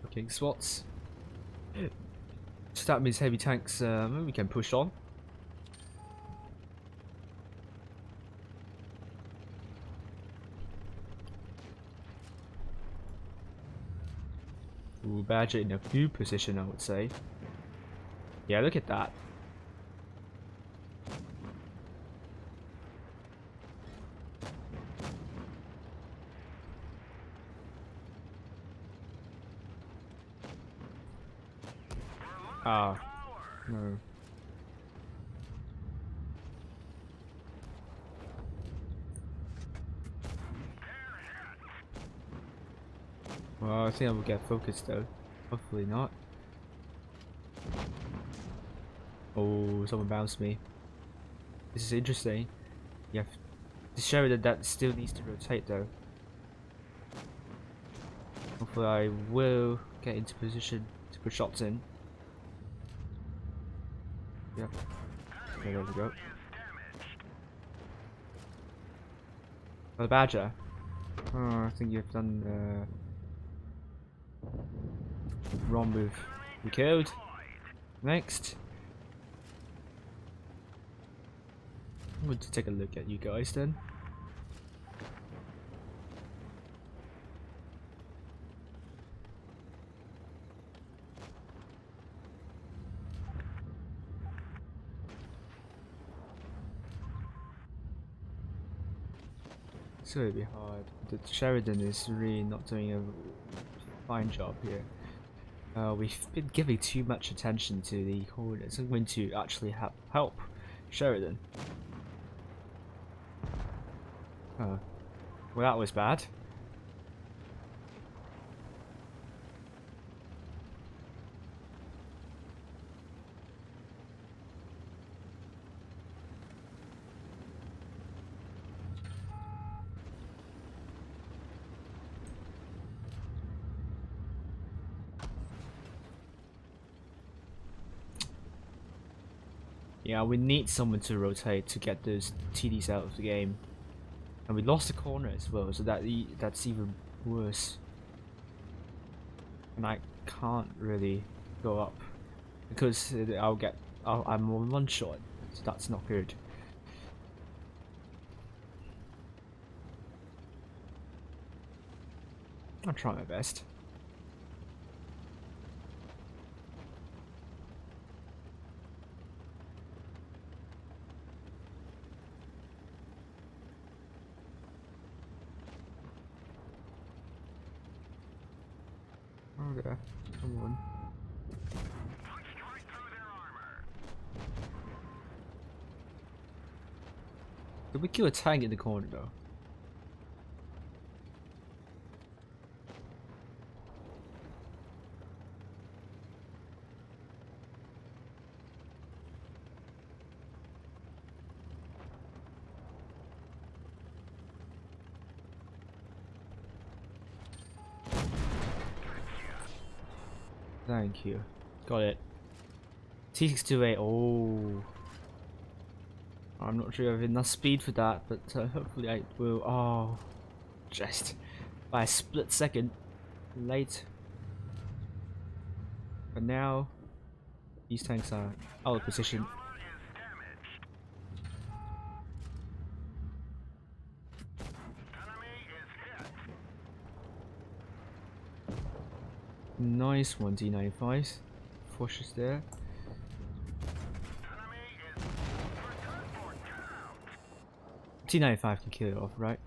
Okay, SWATs. So that means heavy tanks. We can push on. Ooh, Badger in a good position, I would say. Yeah, look at that. Ah, no. Well, I think I will get focused though. Hopefully not. Oh, someone bounced me. This is interesting. You have to show that still needs to rotate though. Hopefully I will get into position to put shots in. Yep. Okay, there we go. Oh, the Badger. Oh, I think you've done wrong move. We killed. Next. I'm going to take a look at you guys then. It's going to be hard. The Sheridan is really not doing a fine job here. We've been giving too much attention to the coordinates. I'm going to actually help Sheridan. Oh, well, that was bad. Yeah, we need someone to rotate to get those TDs out of the game. And we lost the corner as well, so that's even worse. And I can't really go up because I'm on one shot, so that's not good. I'll try my best. Okay, come on. Did we kill a tank in the corner though? Thank you. Got it. T628. Oh. I'm not sure I have enough speed for that, but hopefully I will. Oh. Just by a split second. Late. But now, these tanks are out of position. Nice one, D95. Pushes there. T95 can kill it off, right?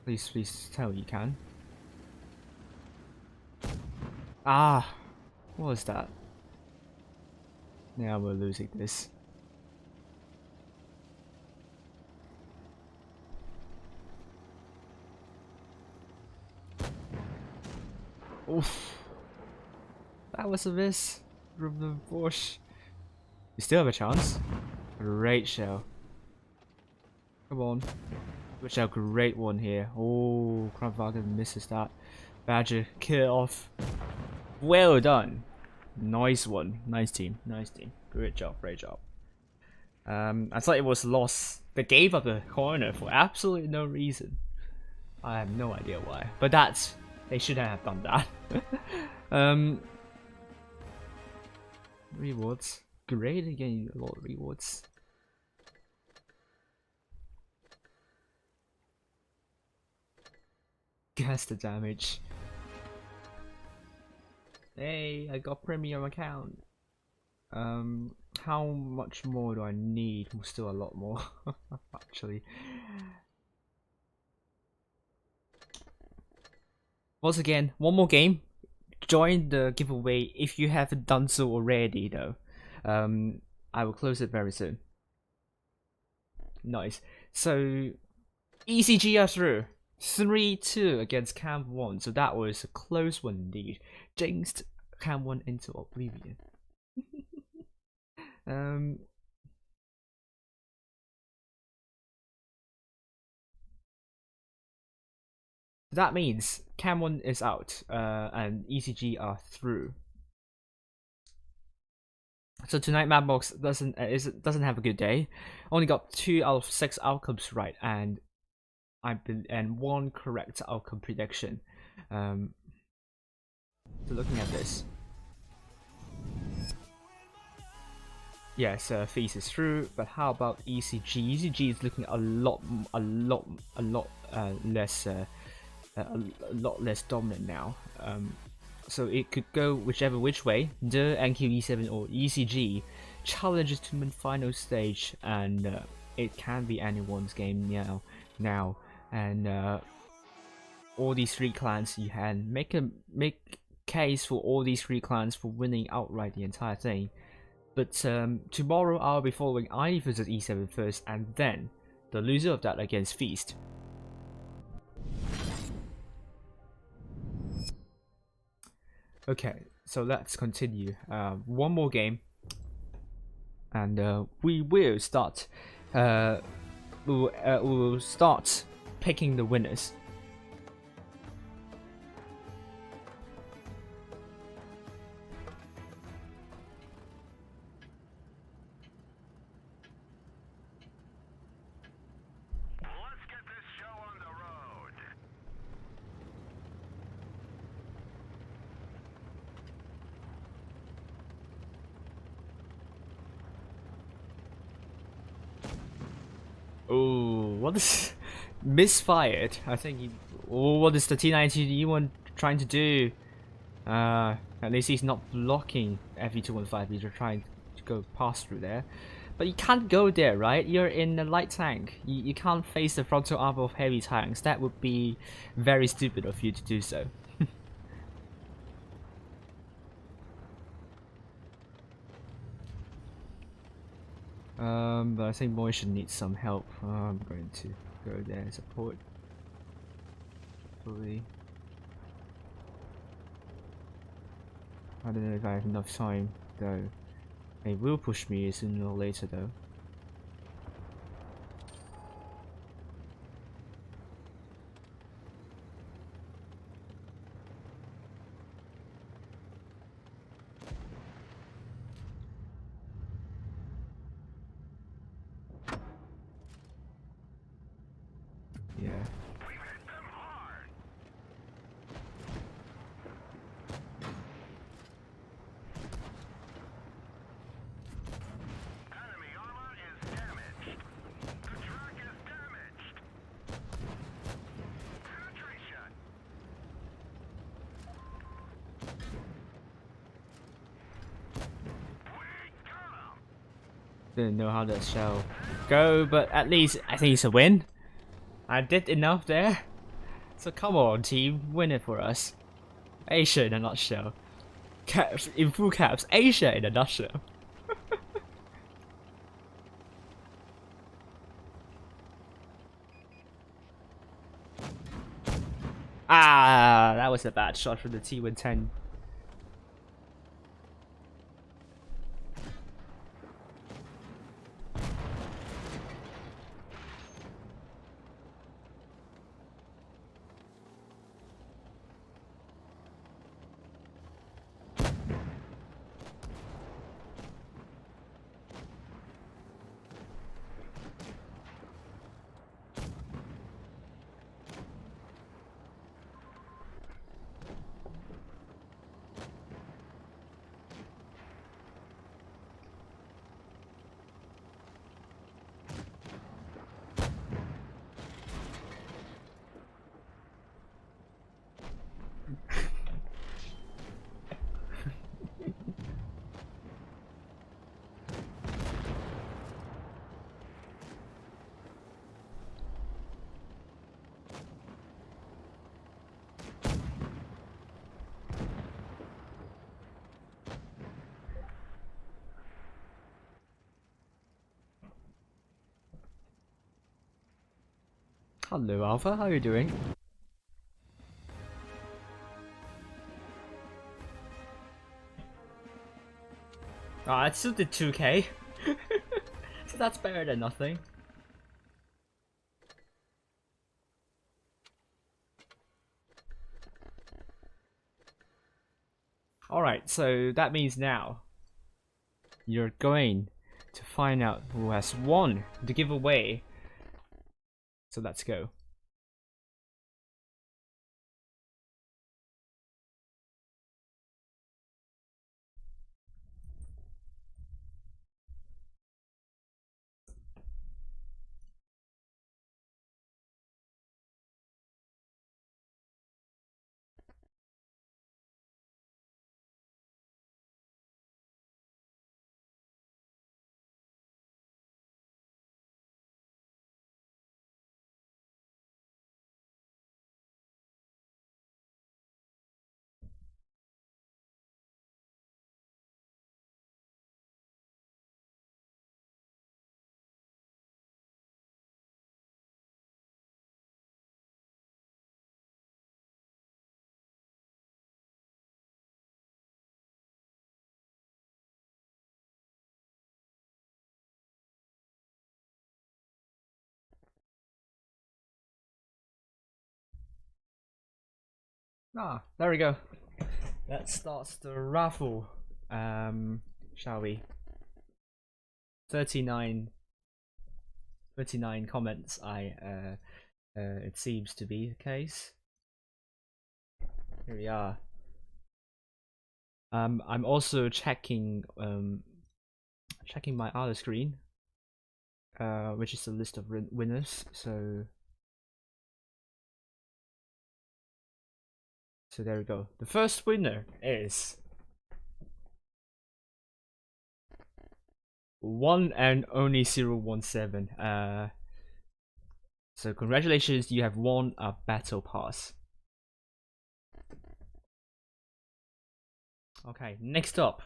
Please tell you can. Ah! What was that? Now we're losing this. Oof. That was a miss from the bush. We still have a chance. Great shell. Come on. Which a great one here. Oh, Kravvagen misses that. Badger, kill off. Well done. Nice one. Nice team. Nice team. Great job. Great job. I thought it was lost. They gave up the corner for absolutely no reason. I have no idea why. But that's... They shouldn't have done that. Rewards. Great, again, a lot of rewards. Guess the damage. Hey, I got premium account. How much more do I need? Still a lot more, actually. Once again, one more game. Join the giveaway if you haven't done so already, though. I will close it very soon. Nice. So, ECG are through. 3-2 against Cam 1. So that was a close one indeed. Jinxed Cam 1 into oblivion. That means Cam 1 is out and ECG are through. So tonight Madbox doesn't have a good day. Only got 2 out of 6 outcomes right, and one correct outcome prediction. So looking at this, yes, Feast is through. But how about ECG? ECG is looking a lot less dominant now. So it could go which way. The NQE7 or ECG challenges to the final stage, and it can be anyone's game now. And all these 3 clans, you can make case for all these 3 clans for winning outright the entire thing. But tomorrow I'll be following I versus E7 first, and then the loser of that against Feast. Okay, so let's continue. One more game, and we will start. We will start picking the winners. Oh, what is misfired. I think what is the T90E1 trying to do? At least he's not blocking FE215. He's trying to go past through there. But you can't go there, right? You're in a light tank. You can't face the frontal armor of heavy tanks. That would be very stupid of you to do so. But I think Motion needs some help. I'm going to go there and support. Hopefully. I don't know if I have enough time though. It will push me sooner or later though. Yeah. Didn't know how that shall go, but at least I think it's a win. I did enough there. So come on team, win it for us. Asia in a nutshell. Caps in full caps, Asia in a nutshell. Ah, that was a bad shot from the T110. Hello Alpha, how are you doing? Ah, it still did 2k. So that's better than nothing. Alright, so that means now you're going to find out who has won the giveaway. So let's go. Ah, there we go. That starts the raffle. Shall we? 39 comments. It seems to be the case. Here we are. I'm also checking my other screen, which is a list of winners. So So there we go. The first winner is one and only 017. So congratulations, you have won a battle pass. Okay, next up.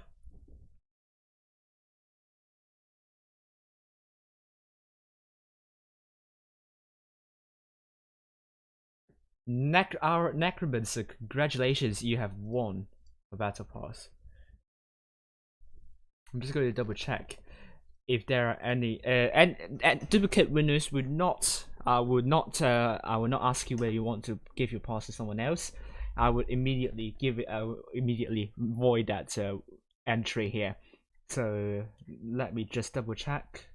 Our Necromancer, congratulations, you have won a battle pass. I'm just going to double check if there are any and duplicate winners would not. I will not ask you whether you want to give your pass to someone else. I would immediately give it. Immediately void that entry here. So let me just double check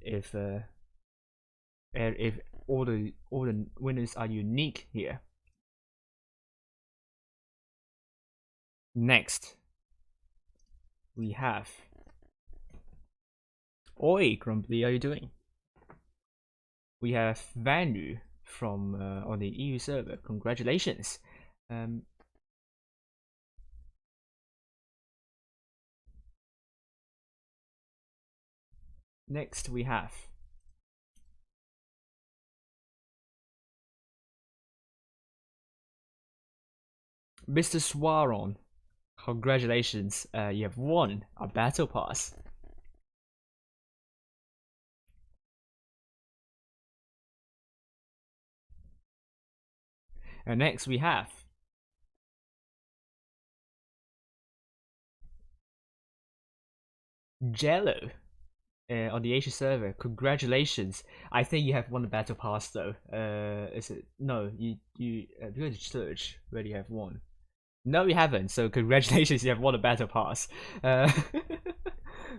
if all the winners are unique here. Next, we have Oi, Grumpy, how are you doing? We have Vanu from on the EU server. Congratulations. Next we have Mr. Swaron. Congratulations, you have won a battle pass. And next we have Jello on the Asia server. Congratulations. I think you have won the battle pass though. Is it? No, you go to search where you have won. No, you haven't. So congratulations, you have won a battle pass.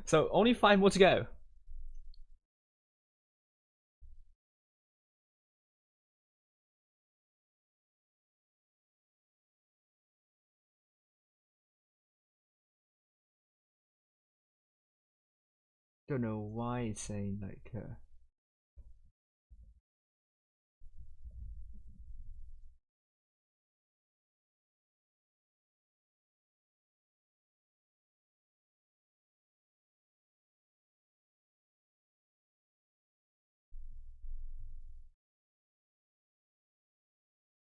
So only 5 more to go. Don't know why it's saying like.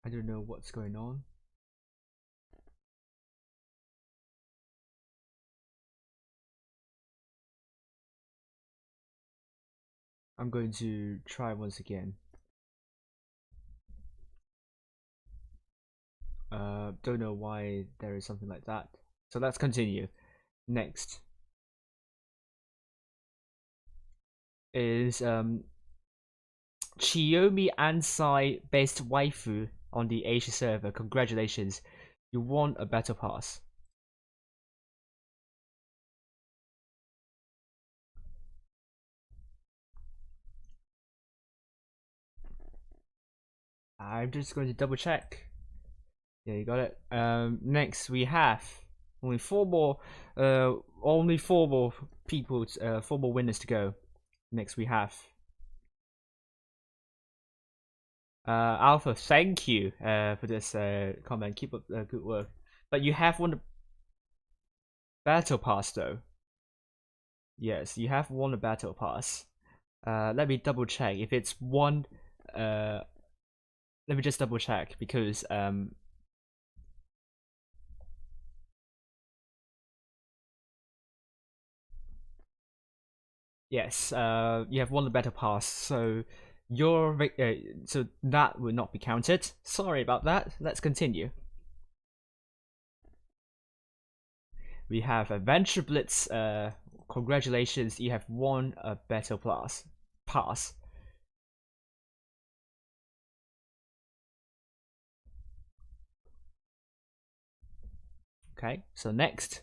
I don't know what's going on. I'm going to try once again. Don't know why there is something like that. So let's continue. Next is Chiyomi Ansai based waifu on the Asia server. Congratulations, you won a battle pass. I'm just going to double check. Yeah, you got it. Next we have only 4 more. Only 4 more people. 4 more winners to go. Next we have Alpha. Thank you for this comment. Keep up good work. But you have won the battle pass though. Yes, you have won a battle pass. Let me double check if it's one. Let me just double check because yes, you have won the battle pass, so so that will not be counted. Sorry about that. Let's continue. We have Adventure Blitz. Congratulations, you have won a battle pass. Okay, so next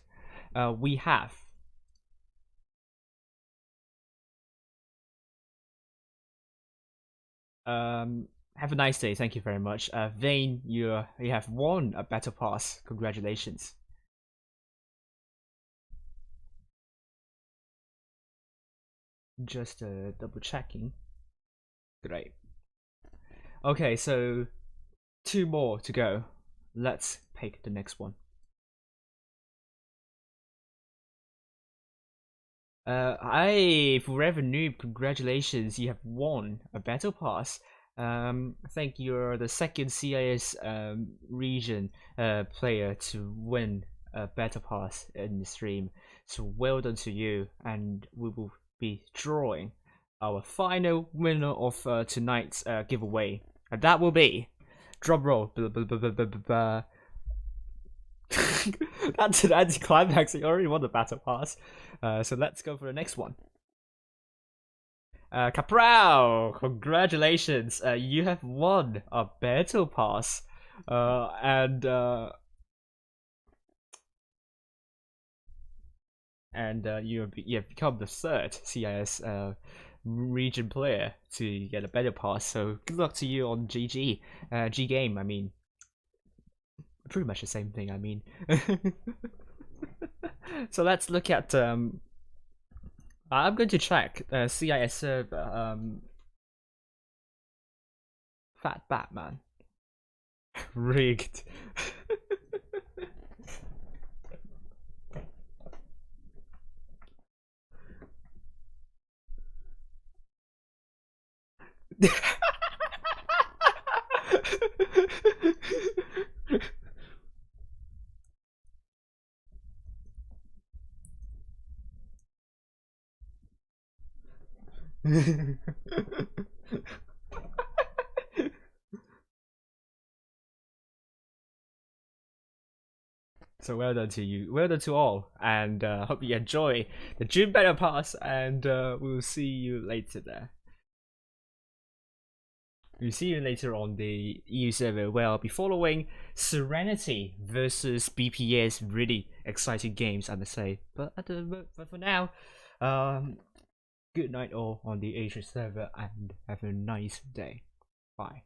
we have have a nice day. Thank you very much. Vane, you have won a battle pass. Congratulations. Just double checking. Great. Okay, so 2 more to go. let's pick the next one. Forever Noob, congratulations, you have won a battle pass. I think you're the second CIS region player to win a battle pass in the stream. So well done to you, and we will be drawing our final winner of tonight's giveaway, and that will be drum roll. That's an anticlimax. You already won the battle pass. So let's go for the next one. Capral, congratulations. You have won a battle pass. And you have become the third CIS region player to get a battle pass. So good luck to you on GG. G game, I mean. Pretty much the same thing, I mean. So let's look at I'm going to check CIS server Fat Batman. Rigged. So well done to you, well done to all, and hope you enjoy the June Battle Pass, and we'll see you later there. We'll see you later on the EU server where I'll be following Serenity versus BPS. Really exciting games, I must say. But for now, good night all on the Asia server, and have a nice day. Bye.